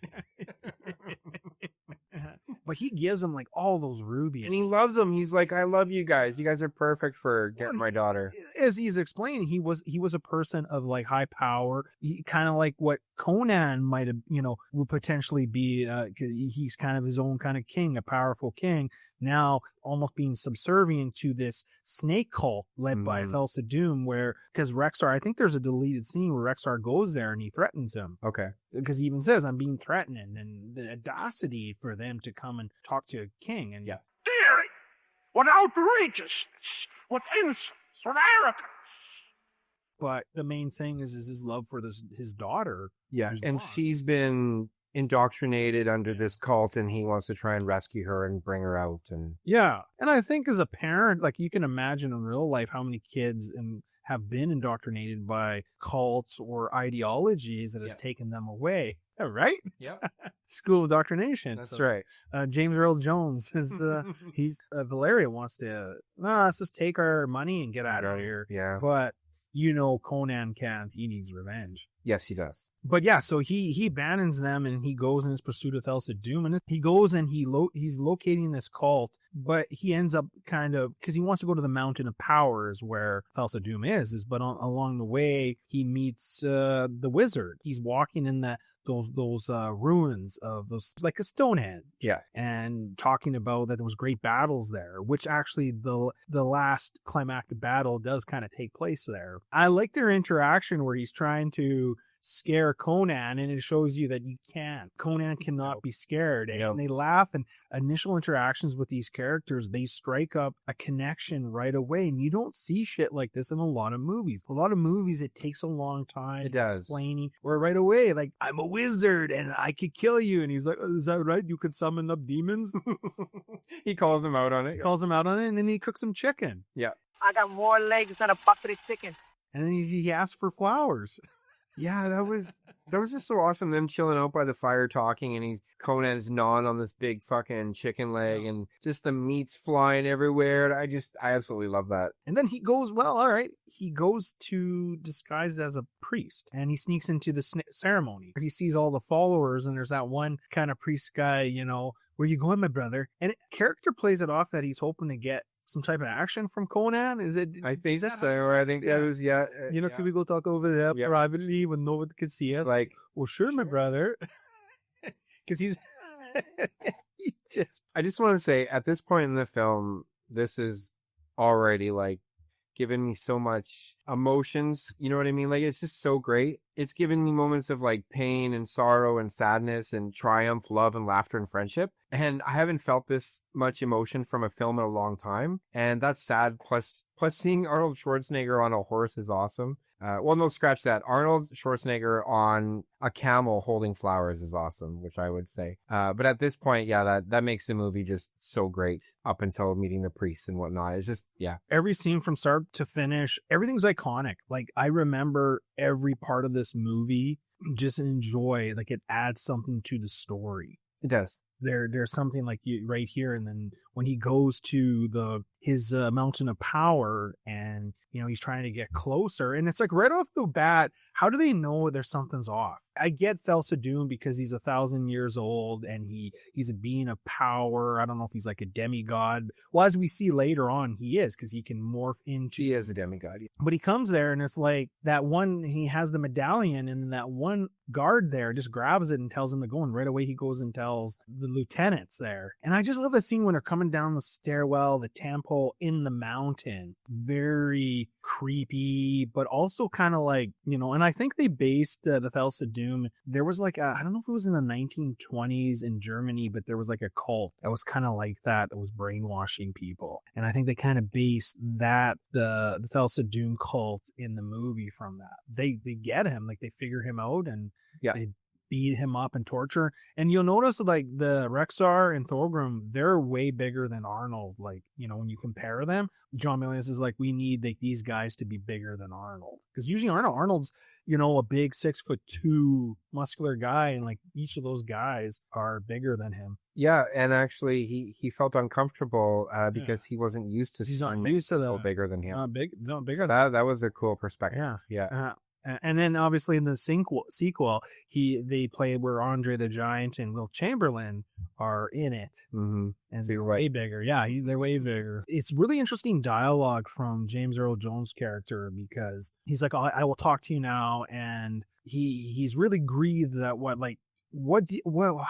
But he gives them like all those rubies. And he loves them. He's like, I love you guys. You guys are perfect for getting my daughter. As he's explaining, he was a person of like high power. Kind of like what Conan might have, would potentially be. He's kind of his own kind of king, a powerful king. Now almost being subservient to this snake cult led by Thulsa Doom, because Rexar, I think there's a deleted scene where Rexar goes there and he threatens him. Okay. Because he even says, I'm being threatened, and the audacity for them to come and talk to a king. And Daring! What outrageousness! What insolence! What arrogance! But the main thing is his love for his daughter. Yeah, and lost. she's been indoctrinated under this cult, and he wants to try and rescue her and bring her out. And I think as a parent, like you can imagine in real life how many kids have been indoctrinated by cults or ideologies that has taken them away. Right? Yeah. School of indoctrination. That's right. James Earl Jones is Valeria wants to let's just take our money and get out of here. Yeah. But Conan can't. He needs revenge. Yes, he does. But yeah, so he abandons them and he goes in his pursuit of Thulsa Doom, and he goes and he's locating this cult, but he ends up kind of, because he wants to go to the Mountain of Powers where Thulsa Doom is, but along the way he meets the wizard. He's walking in those ruins of those, like a Stonehenge. Yeah. And talking about that there was great battles there, which actually the last climactic battle does kind of take place there. I like their interaction where he's trying to scare Conan, and it shows you that you can't. Conan cannot be scared. And they laugh, and initial interactions with these characters, they strike up a connection right away. And you don't see shit like this in a lot of movies. A lot of movies, it takes a long time explaining, or right away, like, I'm a wizard and I could kill you. And he's like, is that right? You could summon up demons? He calls him out on it. And then he cooks some chicken. Yeah. I got more legs than a bucket of chicken. And then he asks for flowers. Yeah, that was just so awesome. Them chilling out by the fire talking, and Conan's gnawing on this big fucking chicken leg, and just the meat's flying everywhere. I absolutely love that. And then he goes, he goes to disguise as a priest, and he sneaks into the ceremony. He sees all the followers, and there's that one kind of priest guy, where you going, my brother? And character plays it off that he's hoping to get some type of action from Conan. Is it? I think so. I think that was, Could we go talk over there privately when no one can see us? Like, well, sure, my brother. Because he's I just want to say, at this point in the film, this is already like given me so much emotions. You know what I mean? Like, it's just so great. It's given me moments of like pain and sorrow and sadness and triumph, love and laughter and friendship. And I haven't felt this much emotion from a film in a long time. And that's sad. Plus seeing Arnold Schwarzenegger on a horse is awesome. Scratch that. Arnold Schwarzenegger on a camel holding flowers is awesome, which I would say. But at this point, that makes the movie just so great up until meeting the priests and whatnot. It's just, every scene from start to finish, everything's iconic. Like, I remember every part of this movie, just enjoy, like, it adds something to the story. It does. There's something like right here, and then when he goes to his mountain of power, and he's trying to get closer, and it's like right off the bat, how do they know there's something's off? I get Thulsa Doom because he's 1,000 years old and he's a being of power. I don't know if he's like a demigod. Well, as we see later on, he is, because he can morph into. He is a demigod. Yeah. But he comes there, and it's like that one. He has the medallion, and that one guard there just grabs it and tells him to go. And right away, he goes and tells the lieutenants there. And I just love the scene when they're coming down the stairwell, the tempo temple in the mountain. Very creepy, but also kind of like, and I think they based the Thulsa Doom. There was like, I don't know if it was in the 1920s in Germany, but there was like a cult that was kind of like that was brainwashing people. And I think they kind of based that, the Thulsa Doom cult in the movie from that. They get him, like they figure him out and they beat him up and torture. And you'll notice like the Rexar and Thorgrim, they're way bigger than Arnold. Like, when you compare them, John Milius is like, we need like these guys to be bigger than Arnold. Because usually Arnold's, a big 6'2" muscular guy. And like each of those guys are bigger than him. Yeah. And actually he felt uncomfortable because he wasn't used to He's not used to that. Bigger than him. Bigger So than that was a cool perspective. Yeah. And then obviously in the sequel, they play where Andre the Giant and Will Chamberlain are in it. Mm-hmm. And they're way bigger. Yeah, they're way bigger. It's really interesting dialogue from James Earl Jones' character because he's like, I will talk to you now. And he's really grieved that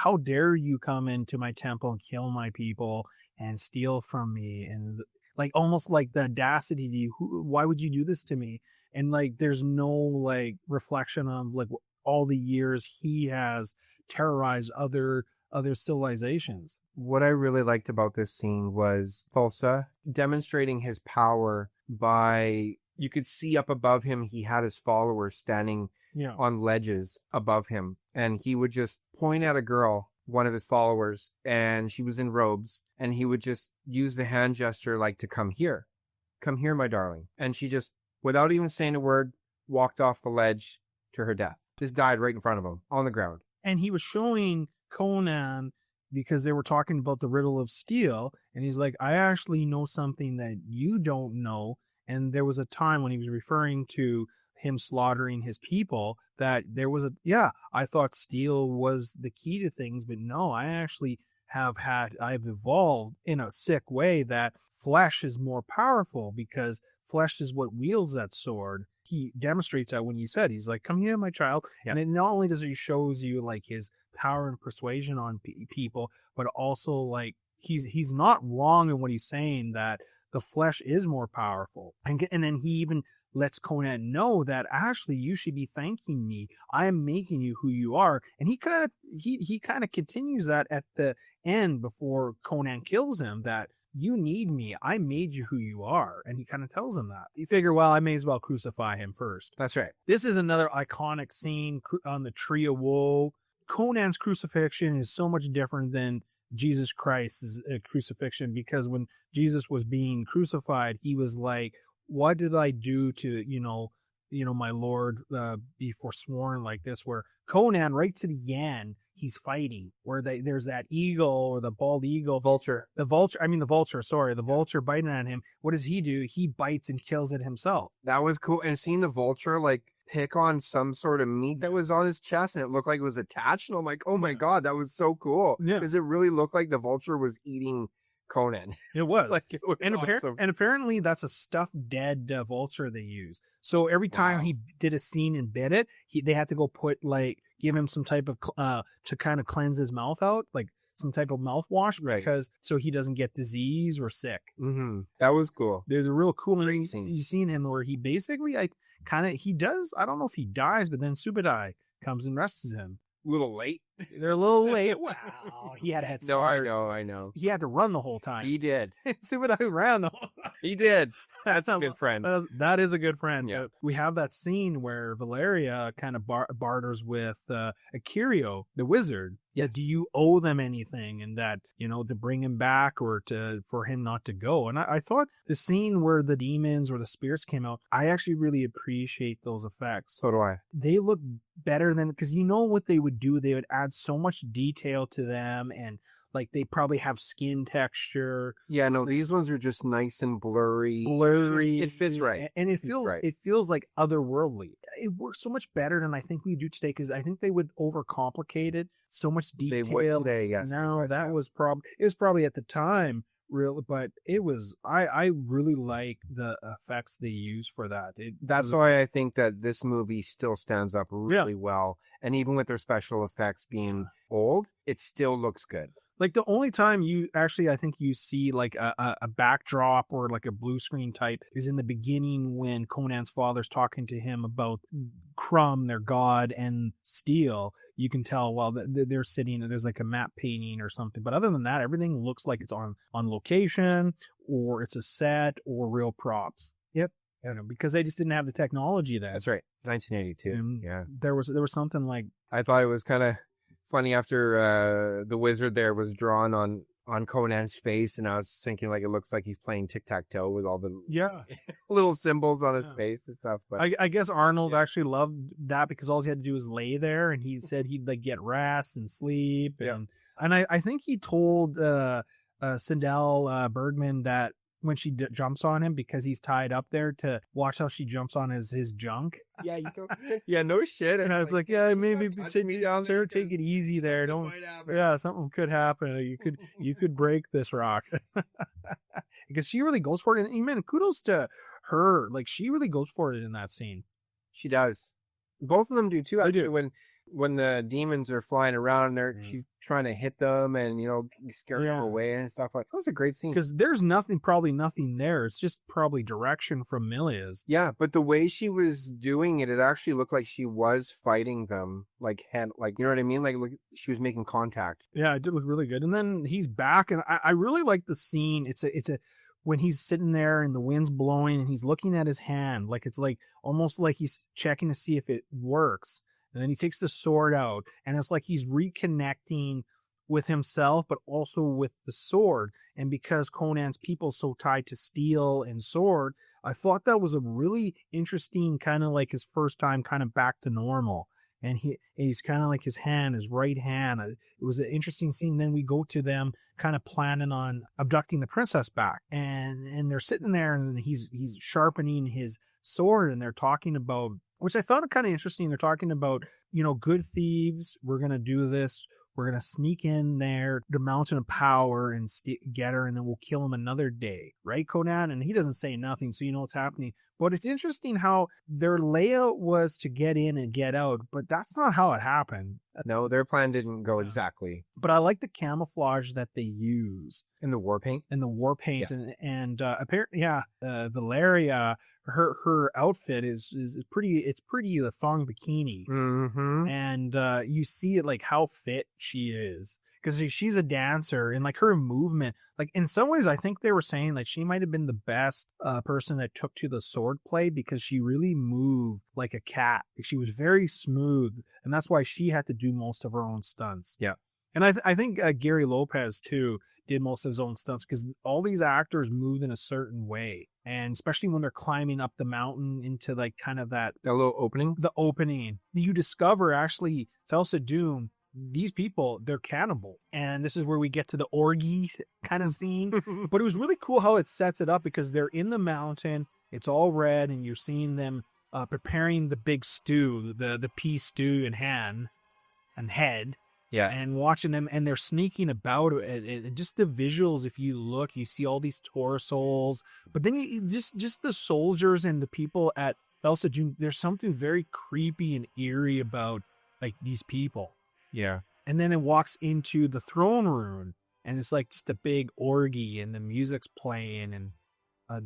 how dare you come into my temple and kill my people and steal from me? And like, almost like the audacity to you. Why would you do this to me? And like, there's no like reflection of like all the years he has terrorized other civilizations. What I really liked about this scene was Thulsa demonstrating his power by, you could see up above him, he had his followers standing on ledges above him. And he would just point at a girl, one of his followers, and she was in robes. And he would just use the hand gesture like to come here, my darling. And she just, without even saying a word, walked off the ledge to her death. Just died right in front of him on the ground. And he was showing Conan because they were talking about the riddle of steel. And he's like, I actually know something that you don't know. And there was a time when he was referring to him slaughtering his people that there was I thought steel was the key to things, but no, I've evolved in a sick way that flesh is more powerful because flesh is what wields that sword. He demonstrates that when he said, he's like, come here, my child. Yeah. And it not only does he shows you like his power and persuasion on people, but also like he's not wrong in what he's saying that the flesh is more powerful. And then he even lets Conan know that actually you should be thanking me. I am making you who you are. And he kind of continues that at the end before Conan kills him, that you need me. I made you who you are. And he kind of tells him that. You figure, well, I may as well crucify him first. That's right. This is another iconic scene on the Tree of Woe. Conan's crucifixion is so much different than Jesus Christ's crucifixion, because when Jesus was being crucified, he was like, what did I do to, my Lord, be forsworn like this? Where Conan, right to the end, he's fighting, where there's that eagle or the bald eagle. Vulture, the vulture biting on him. What does he do? He bites and kills it himself. That was cool. And seeing the vulture, like, pick on some sort of meat that was on his chest and it looked like it was attached. And I'm like, oh my God, that was so cool. Yeah. Because it really looked like the vulture was eating Conan. It was. It was awesome. And apparently that's a stuffed dead vulture they use. So every time he did a scene and bit it, they had to go give him some type of, to kind of cleanse his mouth out, like some type of mouthwash, because so he doesn't get disease or sick. Mm-hmm. That was cool. There's a real cool scene. You've seen him where he basically he does, I don't know if he dies, but then Subadai comes and rescues him. A little late. They're a little late. Wow. He had a head start. No, I know. He had to run the whole time. He did. Subadai ran the whole time. He did. That's a good friend. That is a good friend. Yeah. We have that scene where Valeria kind of barters with Akirio, the wizard. Yeah. Do you owe them anything? And that, to bring him back or for him not to go. And I thought the scene where the demons or the spirits came out, I actually really appreciate those effects. So do I. They look better than, because what they would do? They would add so much detail to them, and like they probably have skin texture. Yeah, no, these ones are just nice and blurry. It fits right. And it feels like otherworldly. It works so much better than I think we do today, because I think they would overcomplicate it. So much detail. They would today, yes. No, it was probably at the time real, but it was, I really like the effects they use for that. That's why I think that this movie still stands up really well. And even with their special effects being old, it still looks good. Like the only time you actually, I think you see like a backdrop or like a blue screen type is in the beginning when Conan's father's talking to him about CROM, their god, and steel. You can tell, well, they're sitting and there's like a map painting or something. But other than that, everything looks like it's on location or it's a set or real props. Yep. You know, because they just didn't have the technology then. That's right. 1982. And yeah. There was something like, I thought it was kind of funny after the wizard there was drawn on Conan's face, and I was thinking like it looks like he's playing tic-tac-toe with all the little symbols on his face and stuff. But I guess Arnold actually loved that because all he had to do was lay there, and he said he'd like get rest and sleep, and I think he told Sindel Bergman that when she jumps on him because he's tied up there to watch how she jumps on his junk. Yeah, yeah, no shit. And I was like, yeah, maybe take it easy there. Don't, something could happen. You could break this rock because she really goes for it. And man, kudos to her. Like she really goes for it in that scene. She does. Both of them do too. Actually, when the demons are flying around, she's trying to hit them and scare them away and stuff like. That was a great scene because there's probably nothing there. It's just probably direction from Milia's. Yeah, but the way she was doing it, it actually looked like she was fighting them, like you know what I mean? Like she was making contact. Yeah, it did look really good. And then he's back, and I really like the scene. It's a when he's sitting there and the wind's blowing and he's looking at his hand, like it's like almost like he's checking to see if it works. And then he takes the sword out, and it's like he's reconnecting with himself, but also with the sword. And because Conan's people so tied to steel and sword, I thought that was a really interesting kind of like his first time kind of back to normal. And he's kind of like his right hand. It was an interesting scene. Then we go to them kind of planning on abducting the princess back. And they're sitting there and he's sharpening his sword and they're talking about, which I found kind of interesting. They're talking about, good thieves. We're going to do this. We're going to sneak in there, the mountain of power, and get her, and then we'll kill him another day. Right, Conan? And he doesn't say nothing, so you know what's happening. But it's interesting how their layout was to get in and get out, but that's not how it happened. No, their plan didn't go exactly. But I like the camouflage that they use. In the war paint? And apparently, Valeria, her outfit is pretty a thong bikini. Mm-hmm. And you see it like how fit she is. Because she's a dancer and like her movement, like in some ways, I think they were saying like she might have been the best person that took to the sword play because she really moved like a cat. Like, she was very smooth, and that's why she had to do most of her own stunts. Yeah, and I think Gary Lopez too did most of his own stunts because all these actors moved in a certain way, and especially when they're climbing up the mountain into like kind of that little opening. The opening you discover actually Thulsa Doom. These people, they're cannibal. And this is where we get to the orgy kind of scene. But it was really cool how it sets it up because they're in the mountain. It's all red and you're seeing them preparing the big stew, the pea stew and head. Yeah. And watching them, and they're sneaking about it. Just the visuals, if you look, you see all these torsos. But then you just the soldiers and the people at Thulsa Doom, there's something very creepy and eerie about like these people. Yeah. And then it walks into the throne room and it's like just a big orgy and the music's playing and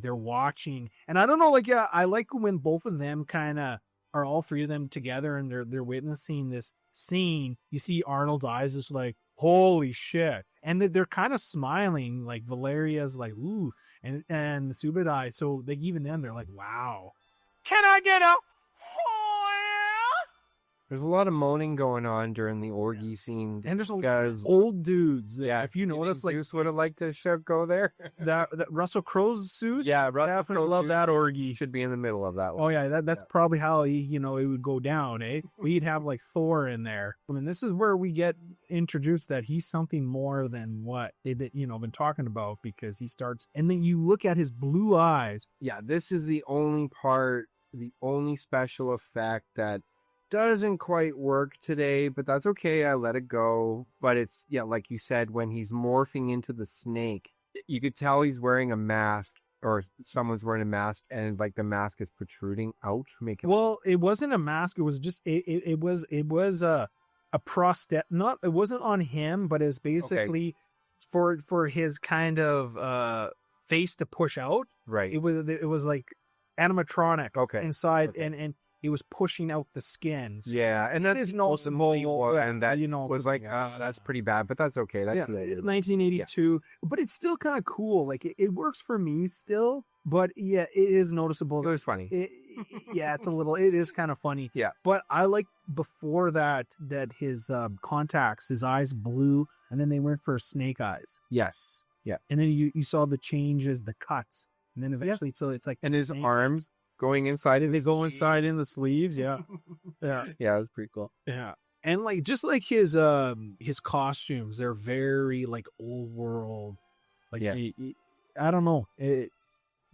they're watching. And I don't know, like, I like when both of them kind of are all three of them together and they're witnessing this scene. You see Arnold's eyes is like, holy shit. And they're kind of smiling, like Valeria's like, ooh, and the Subadai. So like even then they're like, wow. Can I get a There's a lot of moaning going on during the orgy scene. And there's old dudes. Yeah. If you notice, like, Zeus would have liked to go there. that Russell Crowe's Zeus? Yeah, Russell Crowe love that orgy. Should be in the middle of that one. Oh, yeah, that's probably how, it would go down, eh? We'd have, like, Thor in there. I mean, this is where we get introduced that he's something more than what they've been talking about because he starts, and then you look at his blue eyes. Yeah, this is the only special effect that doesn't quite work today, but that's okay. I let it go. But it's, like you said, when he's morphing into the snake, you could tell he's wearing a mask or someone's wearing a mask and like the mask is protruding out. Well, it wasn't a mask. It was just, it was a prosthetic. It wasn't on him, but it's basically for his kind of face to push out. Right. It was like animatronic inside, Okay. and it was pushing out the skins. Yeah, and that is no mole, and that was like, yeah. that's pretty bad, but that's okay. That's 1982, but it's still kind of cool. Like it works for me still, but yeah, it is noticeable. It was funny. It's a little. It is kind of funny. Yeah, but I like before that his contacts, his eyes blue, and then they went for snake eyes. Yes. Yeah, and then you saw the changes, the cuts, and then eventually, so it's like and his arms going inside of they go inside in the sleeves. Yeah. Yeah, it was pretty cool. Yeah. And like just like his costumes, they're very like old world. Like I don't know.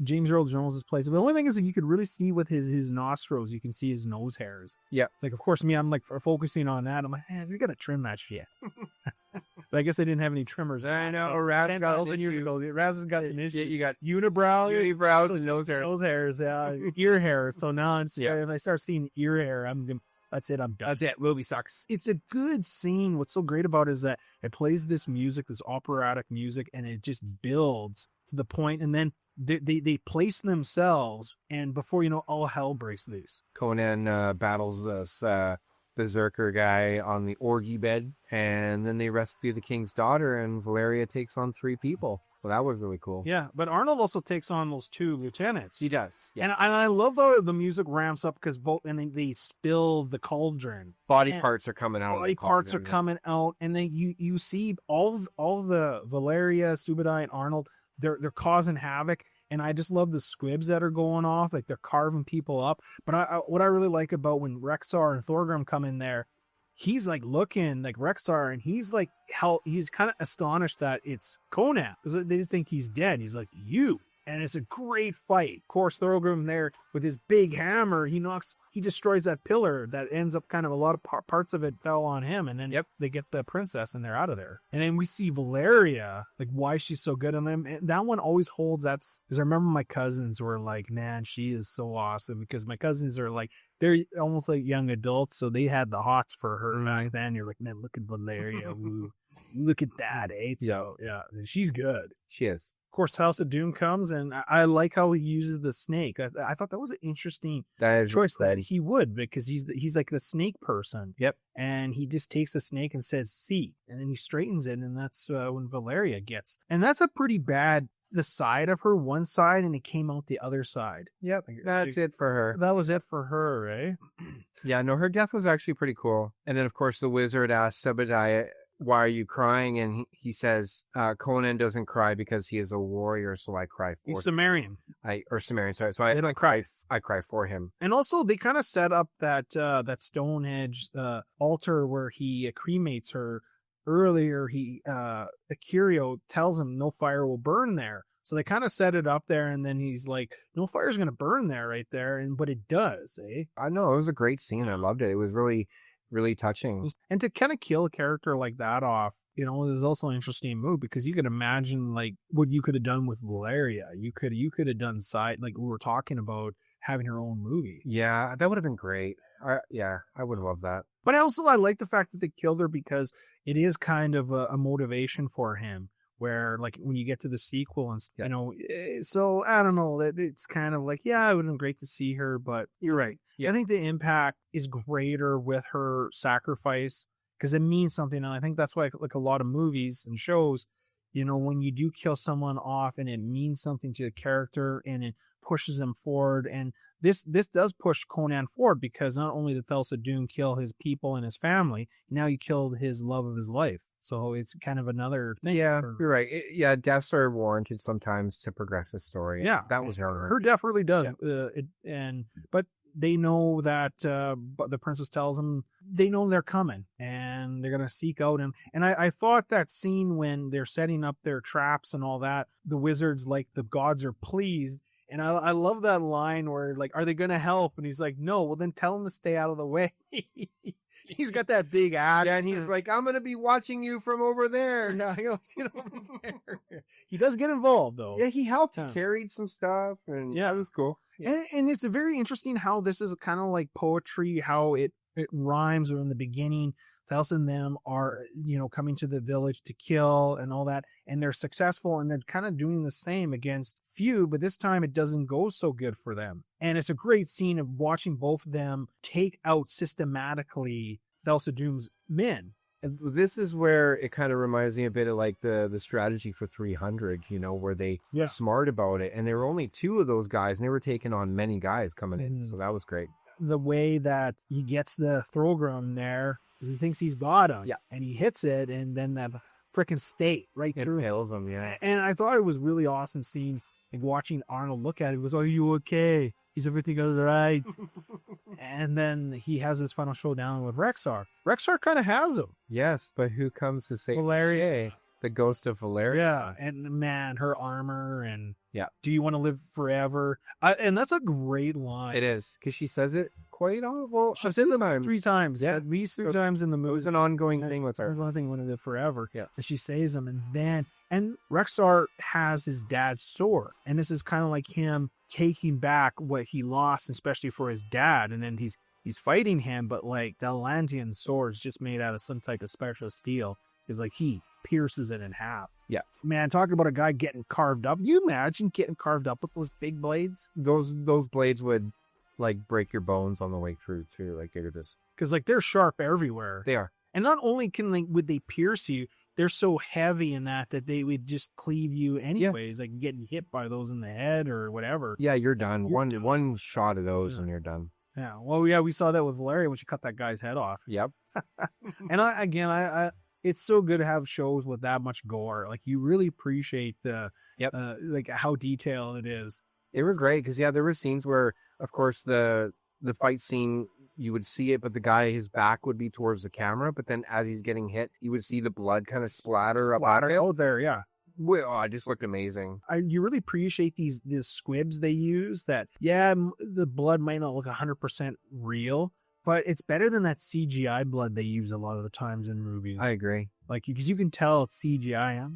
James Earl Jones's place. But the only thing is that you could really see with his nostrils, you can see his nose hairs. Yeah. It's like, of course, I'm like focusing on that. I'm like, we gotta trim that shit. But I guess they didn't have any trimmers. I know. Raz got 10,000 years ago. Raz has got some issues. Yeah, you got unibrows, and nose hairs, ear hair. So now if I start seeing ear hair, that's it. I'm done. That's it. Movie sucks. It's a good scene. What's so great about it is that it plays this music, this operatic music, and it just builds to the point, and then they place themselves, and before you know, all hell breaks loose. Conan battles this berserker guy on the orgy bed, and then they rescue the king's daughter, and Valeria takes on 3 people. Well, that was really cool. Yeah, but Arnold also takes on those 2 lieutenants. He does. Yeah. And I love how the music ramps up because they spill the cauldron. Body parts are coming out. Body parts are coming out, and then you see all the Valeria, Subadai, and Arnold. They're causing havoc. And I just love the squibs that are going off, like they're carving people up. But what I really like about when Rexar and Thorgrim come in there, he's like looking like Rexar, and he's like he's kind of astonished that it's Conan because they think he's dead. He's like, you. And it's a great fight. Of course, Thorgrim there with his big hammer, he destroys that pillar that ends up kind of a lot of parts of it fell on him. And then they get the princess and they're out of there. And then we see Valeria, like why she's so good on them. And that one always holds. That's because I remember my cousins were like, man, she is so awesome, because my cousins are like, they're almost like young adults. So they had the hots for her back then. You're like, man, look at Valeria. Ooh, look at that. So yeah, she's good. She is. Of course, Thulsa Doom comes, and I like how he uses the snake. I thought that was an interesting choice that he would, because he's like the snake person. Yep. And he just takes a snake and says, see, and then he straightens it, and that's when Valeria gets. And that's a pretty bad, the side of her, one side, and it came out the other side. Yep. That's it for her. That was it for her, eh? Yeah, no, her death was actually pretty cool. And then, of course, the wizard asks Sebediah, why are you crying? And he says, Conan doesn't cry because he is a warrior, so I cry for him. He's Sumerian. Sumerian, sorry. So I cry for him. And also, they kind of set up that Stonehenge altar where he cremates her. Earlier, Akirio tells him no fire will burn there. So they kind of set it up there, and then he's like, no fire's going to burn there right there. But it does, eh? I know. It was a great scene. I loved it. It was really, really touching. And to kind of kill a character like that off, is also an interesting move, because you could imagine like what you could have done with Valeria. You could have done like we were talking about, having her own movie. Yeah, that would have been great. I would love that. But I like the fact that they killed her, because it is kind of a motivation for him. Where like when you get to the sequel and so I don't know, that it's kind of like, yeah, it would have been great to see her, but you're right. Yeah. I think the impact is greater with her sacrifice, because it means something, and I think that's why like a lot of movies and shows, when you do kill someone off and it means something to the character and it pushes them forward, and this does push Conan forward, because not only did Thulsa Doom kill his people and his family, now he killed his love of his life. So it's kind of another thing. Yeah, you're right. Deaths are warranted sometimes to progress the story. Yeah, that was her. Her death really does. Yeah. But they know that the princess tells them they know they're coming and they're gonna seek out him. And I thought that scene when they're setting up their traps and all that, the wizards, like the gods, are pleased. And I love that line where, like, are they going to help? And he's like, no, well, then tell him to stay out of the way. He's got that big axe. Yeah, and he's like, I'm going to be watching you from over there. Yeah, he does get involved, though. Yeah, he helped. He carried some stuff. And yeah, it was cool. Yeah. And it's very interesting how this is kind of like poetry, how it rhymes, or in the beginning, Thulsa and them are, coming to the village to kill and all that, and they're successful, and they're kind of doing the same against few, but this time it doesn't go so good for them. And it's a great scene of watching both of them take out systematically Thulsa Doom's men. And this is where it kind of reminds me a bit of like the strategy for 300, where they smart about it. And there were only 2 of those guys, and they were taking on many guys coming in. So that was great. The way that he gets the Throgrum there, because he thinks he's got him. Yeah. And he hits it, and then that freaking stake right through impales him. Yeah. And I thought it was really awesome seeing and watching Arnold look at it. He goes, "Are you okay? Is everything all right?" And then he has his final showdown with Rexar. Rexar kind of has him. Yes, but who comes to save Valeria? The ghost of Valeria. Yeah, and man, her armor and do you want to live forever? And that's a great line. It is, because she says it quite well. She says it 3 times. Yeah, at least 3 times in the movie. It was an ongoing thing with her. One thing, want to live forever. Yeah, and she says them, and Rexar has his dad's sword, and this is kind of like him taking back what he lost, especially for his dad. And then he's fighting him, but like the Atlantean sword's just made out of some type of special steel. Is like he pierces it in half. Yeah, man, talking about a guy getting carved up. You imagine getting carved up with those big blades? Those blades would like break your bones on the way through too. Like they're just, because like they're sharp everywhere. They are, and not only would they pierce you, they're so heavy in that they would just cleave you anyways. Like getting hit by those in the head or whatever. Yeah, you're done. One shot of those and you're done. Yeah. Well, yeah, we saw that with Valeria when she cut that guy's head off. Yep. And I it's so good to have shows with that much gore. Like you really appreciate the like how detailed it is. They were great because there were scenes where, of course, the fight scene, you would see it, but the guy, his back would be towards the camera. But then as he's getting hit, you would see the blood kind of splatter up out there. Yeah. Well, it just looked amazing. You really appreciate these squibs they use. That the blood might not look 100% real, but it's better than that CGI blood they use a lot of the times in movies. I agree. Like because you can tell it's CGI.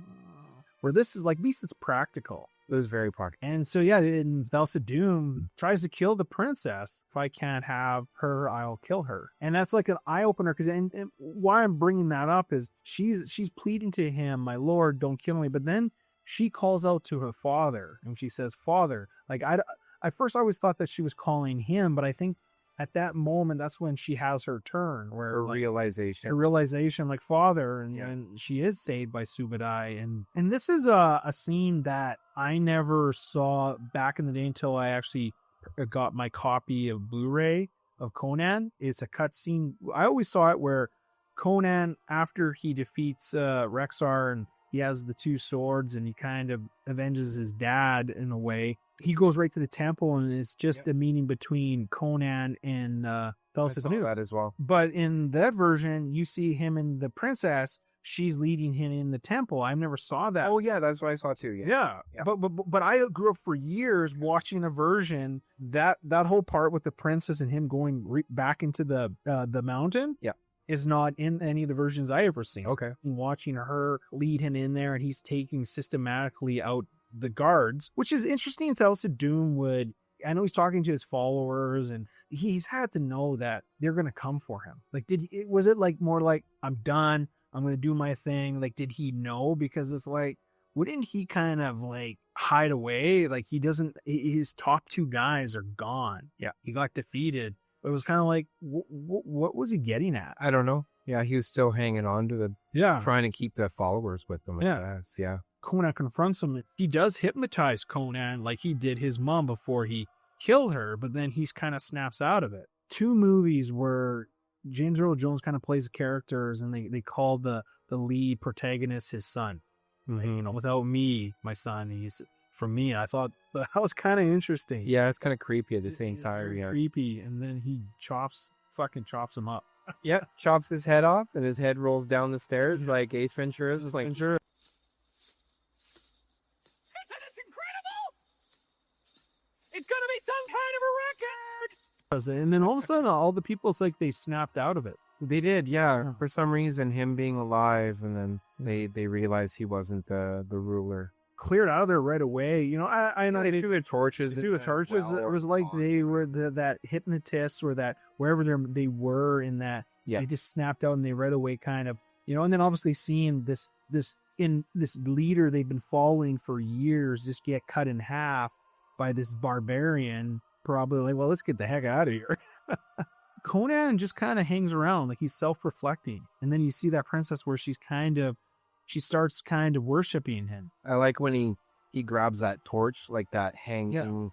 Where this is like, at least it's practical. It was very practical. And so, and Thulsa Doom tries to kill the princess. If I can't have her, I'll kill her. And that's like an eye-opener, because and why I'm bringing that up is she's pleading to him, "My lord, don't kill me." But then she calls out to her father, and she says, "Father." Like, at first I always thought that she was calling him, but I think at that moment, that's when she has her turn, where her realization, like father, and she is saved by Subadai. And this is a scene that I never saw back in the day until I actually got my copy of Blu-ray of Conan. It's a cut scene. I always saw it where Conan, after he defeats Rexar and he has the 2 swords and he kind of avenges his dad in a way, he goes right to the temple, and it's just a meeting between Conan and Thulsa Doom. That as well. But in that version, you see him and the princess. She's leading him in the temple. I never saw that. Oh yeah, that's what I saw too. Yeah. But I grew up for years watching a version that whole part with the princess and him going back into the mountain. Yeah. Is not in any of the versions I ever seen. Okay. And watching her lead him in there, and he's taking systematically out the guards, which is interesting. Thulsa Doom I know he's talking to his followers, and he's had to know that they're going to come for him. Like, was it like more like, "I'm done, I'm going to do my thing"? Like, did he know? Because it's like, wouldn't he kind of like hide away? Like, his top 2 guys are gone. Yeah. He got defeated. It was kind of like, what was he getting at? I don't know. Yeah, he was still hanging on to trying to keep the followers with him. Yeah. Conan confronts him. He does hypnotize Conan like he did his mom before he killed her, but then he's kind of snaps out of it. 2 movies where James Earl Jones kind of plays the characters, and they call the lead protagonist his son. Mm-hmm. Without me, my son, he's from me. I thought that was kind of interesting. Yeah, it's kind of creepy at the same time. Yeah, creepy, and then he fucking chops him up. Yeah, chops his head off, and his head rolls down the stairs like Ace Ventura's. It's like, Ventura. That's incredible! It's gonna be some kind of a record! And then all of a sudden, all the people, it's like they snapped out of it. They did, yeah. For some reason, him being alive, and then they realized he wasn't the ruler. cleared out of there right away. You know, I know They they threw the torches. threw the torches. It was like they were that hypnotists, or that wherever they were in that, Yeah. they just snapped out and they right away kind of, you know, and then obviously seeing this leader they've been following for years just get cut in half by this barbarian, probably like, well, let's get the heck out of here. Conan just kind of hangs around, like he's self-reflecting, and then you see that princess where she starts kind of worshiping him. I like when he grabs that torch, like that hanging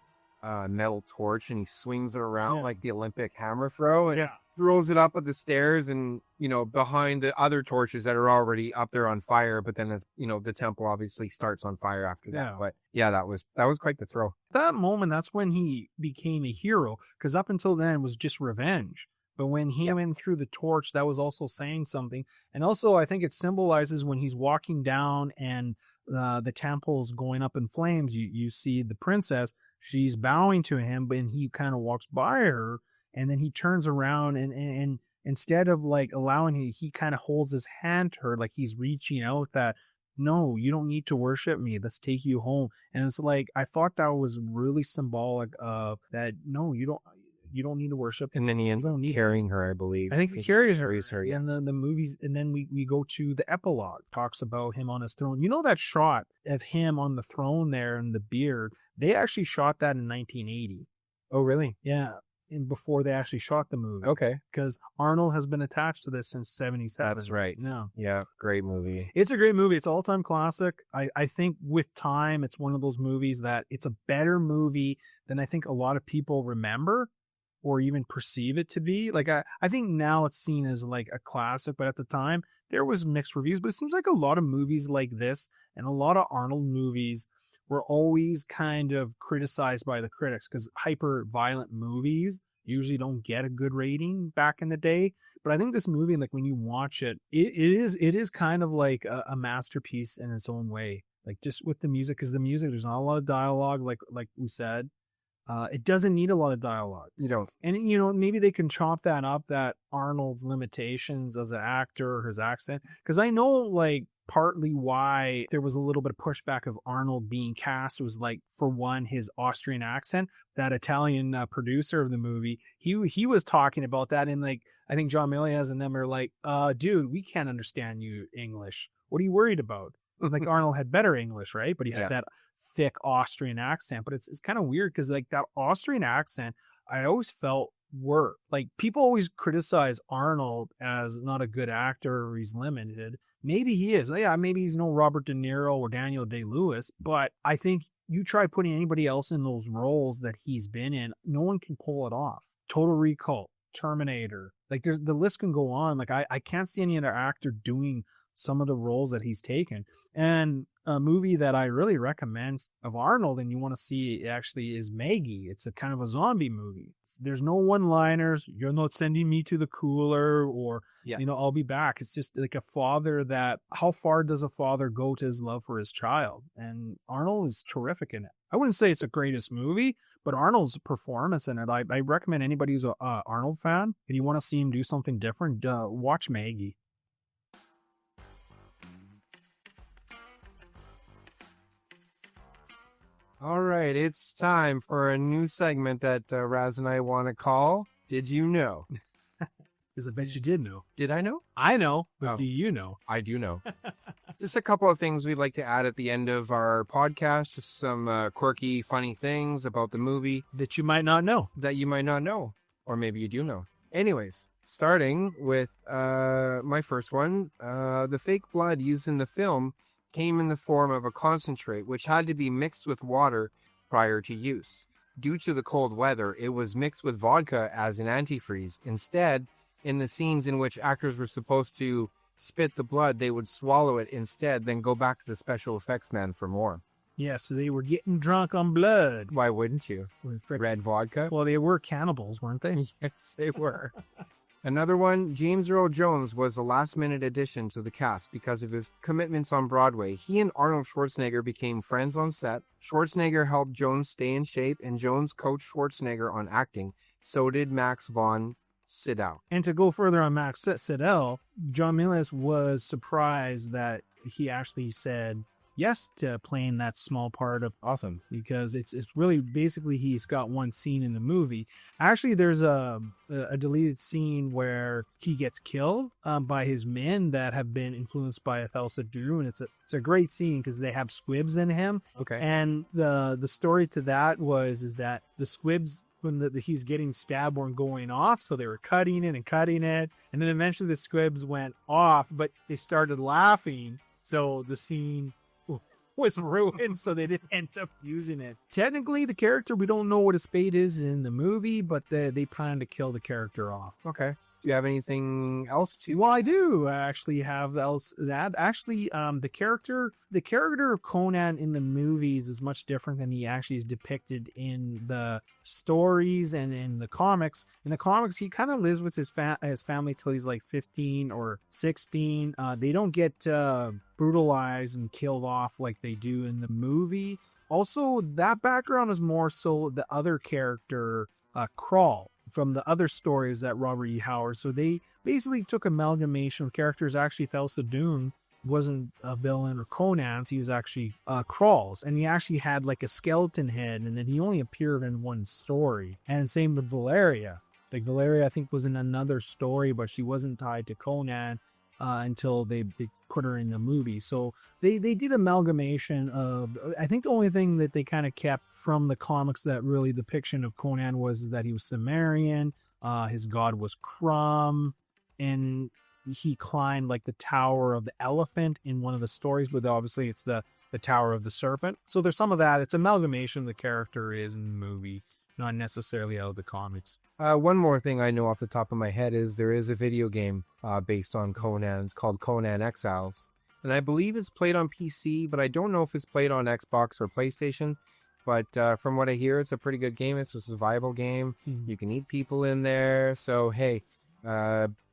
metal torch, and he swings it around like the Olympic hammer throw, and throws it up at the stairs, and you know, behind the other torches that are already up there on fire. But then the temple obviously starts on fire after that. But yeah, that was quite the throw. That moment, that's when he became a hero, because up until then was just revenge. But when he went through the torch, that was also saying something. And also, I think it symbolizes when he's walking down and the temple's going up in flames. You see the princess, she's bowing to him, but he kind of walks by her, and then he turns around and instead of like allowing he kind of holds his hand to her, like he's reaching out that, no, you don't need to worship me. Let's take you home. And it's like, I thought that was really symbolic of that. No, you don't need to worship. And then he ends up carrying her, I believe. I think he carries her. Yeah. And the movies, and then we go to the epilogue, talks about him on his throne. You know that shot of him on the throne there and the beard? They actually shot that in 1980. Oh, really? Yeah. And before they actually shot the movie. Okay. Because Arnold has been attached to this since 77. That's right. No. Yeah, great movie. It's a great movie. It's an all-time classic. I think with time, it's one of those movies that it's a better movie than I think a lot of people remember or even perceive it to be. Like, I think now it's seen as like a classic, but at the time, there was mixed reviews. But it seems like a lot of movies like this and a lot of Arnold movies were always kind of criticized by the critics, because hyper-violent movies usually don't get a good rating back in the day. But I think this movie, like when you watch it, it is kind of like a masterpiece in its own way. Like just with the music, because the music, there's not a lot of dialogue, like we said. It doesn't need a lot of dialogue. You don't. And, you know, maybe they can chop that up, that Arnold's limitations as an actor, his accent. Because I know, like, partly why there was a little bit of pushback of Arnold being cast was, like, for one, his Austrian accent. That Italian producer of the movie, he was talking about that. And, like, I think John Milius and them are like, dude, we can't understand you English. What are you worried about? Like, Arnold had better English, right? But he had that thick Austrian accent. But it's kind of weird because, like, that Austrian accent, I always felt worked. Like, people always criticize Arnold as not a good actor or he's limited. Maybe he is. Yeah, maybe he's no Robert De Niro or Daniel Day-Lewis. But I think you try putting anybody else in those roles that he's been in, no one can pull it off. Total Recall, Terminator. Like, the list can go on. Like, I can't see any other actor doing some of the roles that he's taken. And a movie that I really recommend of Arnold, and you want to see actually, is Maggie. It's a kind of a zombie movie. There's no one-liners. You're not sending me to the cooler, or, you know, I'll be back. It's just like a father that, how far does a father go to his love for his child? And Arnold is terrific in it. I wouldn't say it's the greatest movie, but Arnold's performance in it, I recommend anybody who's a Arnold fan, and you want to see him do something different, watch Maggie. All right, it's time for a new segment that Raz and I want to call Did You Know? Because I bet you did know. Did I know? I know, but do you know? I do know. Just a couple of things we'd like to add at the end of our podcast. Just some quirky, funny things about the movie. That you might not know. That you might not know. Or maybe you do know. Anyways, starting with my first one. The fake blood used in the film came in the form of a concentrate, which had to be mixed with water prior to use. Due to the cold weather, it was mixed with vodka as an antifreeze. Instead, in the scenes in which actors were supposed to spit the blood, they would swallow it instead, then go back to the special effects man for more. Yeah, so they were getting drunk on blood. Why wouldn't you? Red vodka? Well, they were cannibals, weren't they? Yes, they were. Another one, James Earl Jones was a last-minute addition to the cast because of his commitments on Broadway. He and Arnold Schwarzenegger became friends on set. Schwarzenegger helped Jones stay in shape, and Jones coached Schwarzenegger on acting. So did Max von Sydow. And to go further on Max Sydow, John Milius was surprised that he actually said, yes to playing that small part of, Awesome. because it's really basically he's got one scene in the movie. Actually, there's a deleted scene where he gets killed by his men that have been influenced by Thulsa Doom, and it's a great scene because they have squibs in him. Okay. And the story to that is that the squibs, when he's getting stabbed, weren't going off, so they were cutting it, and then eventually the squibs went off, but they started laughing, so the scene was ruined, so they didn't end up using it. Technically, the character, we don't know what his fate is in the movie, but they plan to kill the character off. Okay. Do you have anything else to? Well, I do actually have that. Actually, the character of Conan in the movies is much different than he actually is depicted in the stories and in the comics. In the comics, he kind of lives with his family till he's like 15 or 16. They don't get brutalized and killed off like they do in the movie. Also, that background is more so the other character, Crawl, from the other stories that Robert E. Howard. So they basically took amalgamation of characters. Actually, Thulsa Doom wasn't a villain or Conan's. He was actually Crawl's. And he actually had like a skeleton head, and then he only appeared in one story. And same with Valeria. Like Valeria, I think, was in another story, but she wasn't tied to Conan until they put her in the movie. So they did amalgamation of, I think the only thing that they kind of kept from the comics that really depiction of Conan was that he was Sumerian, his god was CROM, and he climbed like the Tower of the Elephant in one of the stories, but obviously it's the Tower of the Serpent. So there's some of that. It's amalgamation of the character is in the movie, not necessarily out of the comics. One more thing I know off the top of my head is there is a video game based on Conan. It's called Conan Exiles. And I believe it's played on PC, but I don't know if it's played on Xbox or PlayStation. But from what I hear, it's a pretty good game. It's a survival game. You can eat people in there. So, hey,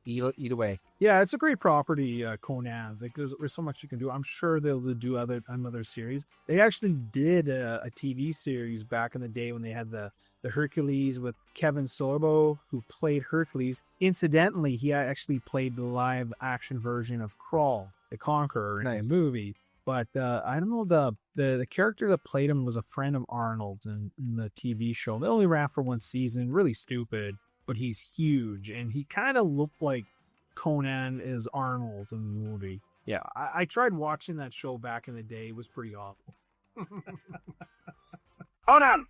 eat away. Yeah, it's a great property, Conan. Like, there's so much you can do. I'm sure they'll do another series. They actually did a TV series back in the day when they had the Hercules with Kevin Sorbo, who played Hercules. Incidentally, he actually played the live action version of Crawl, the Conqueror, in the movie. But I don't know, the character that played him was a friend of Arnold's in the TV show. They only ran for one season, really stupid, but he's huge, and he kind of looked like Conan is Arnold's in the movie. Yeah, I tried watching that show back in the day. It was pretty awful. Conan,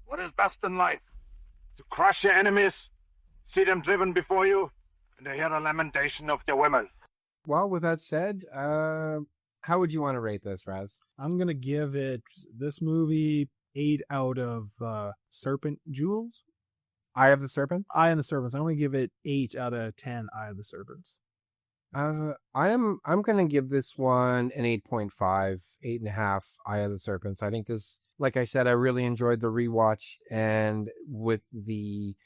what is best in life? To crush your enemies, see them driven before you, and to hear the lamentation of their women. Well, with that said, how would you want to rate this, Raz? I'm going to give this movie 8 out of Serpent Jewels. Eye of the Serpent? Eye of the Serpents. I'm going to give it 8 out of 10 Eye of the Serpents. I'm going to give this one an 8.5, 8.5 Eye of the Serpents. I think this, like I said, I really enjoyed the rewatch, and with the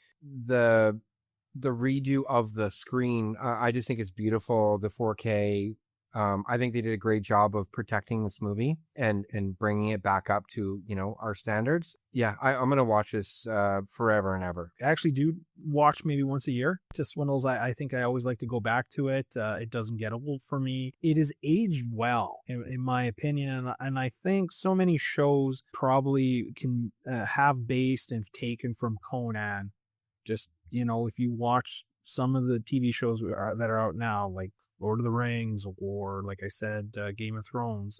redo of the screen, I just think it's beautiful. The 4K. I think they did a great job of protecting this movie and bringing it back up to, our standards. Yeah, I'm going to watch this forever and ever. I actually do watch maybe once a year. It's just one of those, I think I always like to go back to it. It doesn't get old for me. It is aged well, in my opinion. And I think so many shows probably can have based and taken from Conan. Just, if you watch some of the TV shows that are out now, like Lord of the Rings, or like I said, Game of Thrones,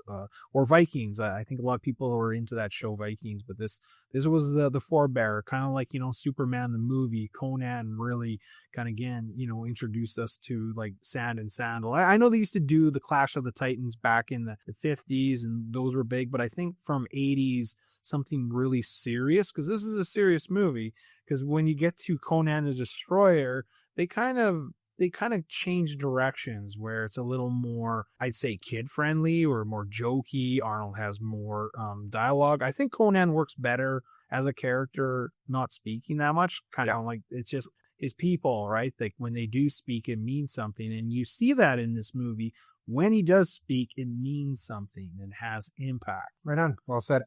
or Vikings. I think a lot of people are into that show, Vikings, but this was the forebearer, kind of like, Superman the movie. Conan really kind of, again, introduced us to like sword-and-sandal. I know they used to do the Clash of the Titans back in the 50s, and those were big, but I think from 80s, something really serious, because this is a serious movie, because when you get to Conan the Destroyer, they kind of change directions where it's a little more, I'd say, kid-friendly or more jokey. Arnold has more dialogue. I think Conan works better as a character not speaking that much. Kind of like, it's just his people, right? Like when they do speak, it means something. And you see that in this movie. When he does speak, it means something and has impact. Right on. Well said.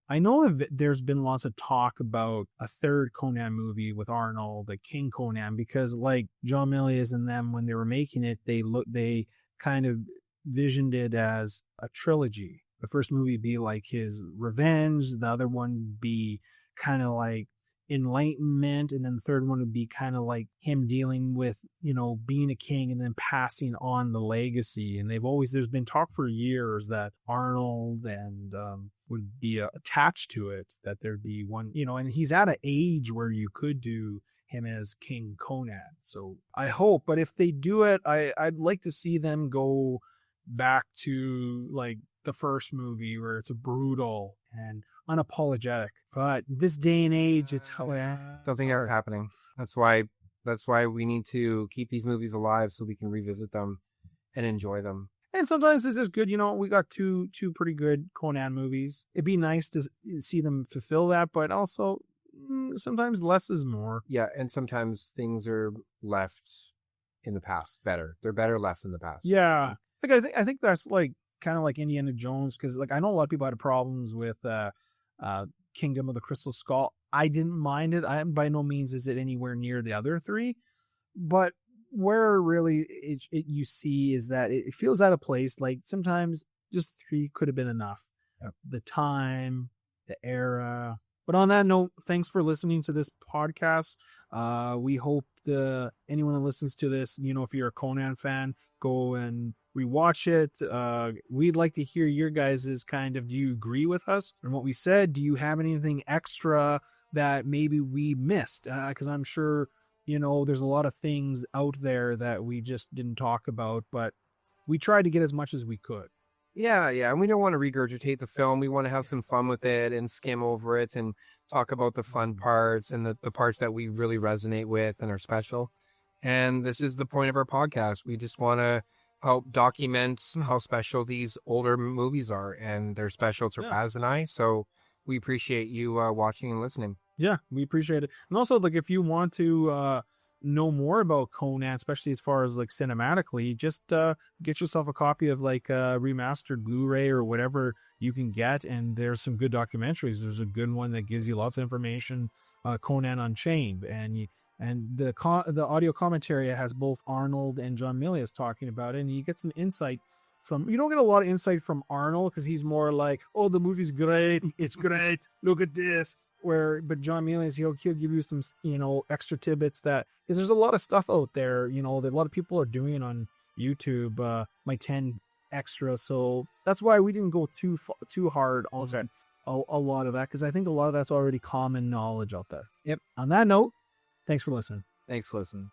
I know there's been lots of talk about a third Conan movie with Arnold, the King Conan, because like John Milius and them, when they were making it, they kind of visioned it as a trilogy. the first movie be like his revenge, the other one be kind of like enlightenment, and then the third one would be kind of like him dealing with, you know, being a king and then passing on the legacy. And there's been talk for years that Arnold and would be attached to it, that there'd be one, you know, and he's at an age where you could do him as King Conan. So I hope, but if they do it, I'd like to see them go back to like the first movie where it's a brutal and unapologetic. But this day and age, it's don't think that's happening. That's why we need to keep these movies alive so we can revisit them and enjoy them. And sometimes this is good. You know, we got two pretty good Conan movies. It'd be nice to see them fulfill that, but also sometimes less is more. Yeah, and sometimes things are left in the past better. They're better left in the past. Yeah. Like I think that's like kind of like Indiana Jones, because like I know a lot of people had problems with Kingdom of the Crystal Skull. I didn't mind it. By no means is it anywhere near the other three, but where really you see is that it feels out of place. Like sometimes just 3 could have been enough. Yep. The time, the era. But on that note, thanks for listening to this podcast. We hope anyone that listens to this, you know, if you're a Conan fan, go and rewatch it. We'd like to hear your guys's do you agree with us on what we said? Do you have anything extra that maybe we missed? Because I'm sure, you know, there's a lot of things out there that we just didn't talk about, but we tried to get as much as we could. Yeah, and we don't want to regurgitate the film. We want to have some fun with it and skim over it and talk about the fun parts and the parts that we really resonate with and are special. And this is the point of our podcast. We just want to help document how special these older movies are, and they're special to Raz and I. So we appreciate you watching and listening. Yeah, we appreciate it. And also, like, if you want to know more about Conan, especially as far as like cinematically, just get yourself a copy of like a remastered Blu-ray or whatever you can get, and there's some good documentaries. There's a good one that gives you lots of information, Conan Unchained, and the audio commentary has both Arnold and John Milius talking about it, and you get some insight from. You don't get a lot of insight from Arnold because he's more like, oh, the movie's great, it's great, look at this. But John Milius, he'll give you some, you know, extra tidbits because there's a lot of stuff out there, you know, that a lot of people are doing on YouTube, my 10 extra. So that's why we didn't go too hard on a lot of that, because I think a lot of that's already common knowledge out there. Yep. On that note, thanks for listening. Thanks for listening.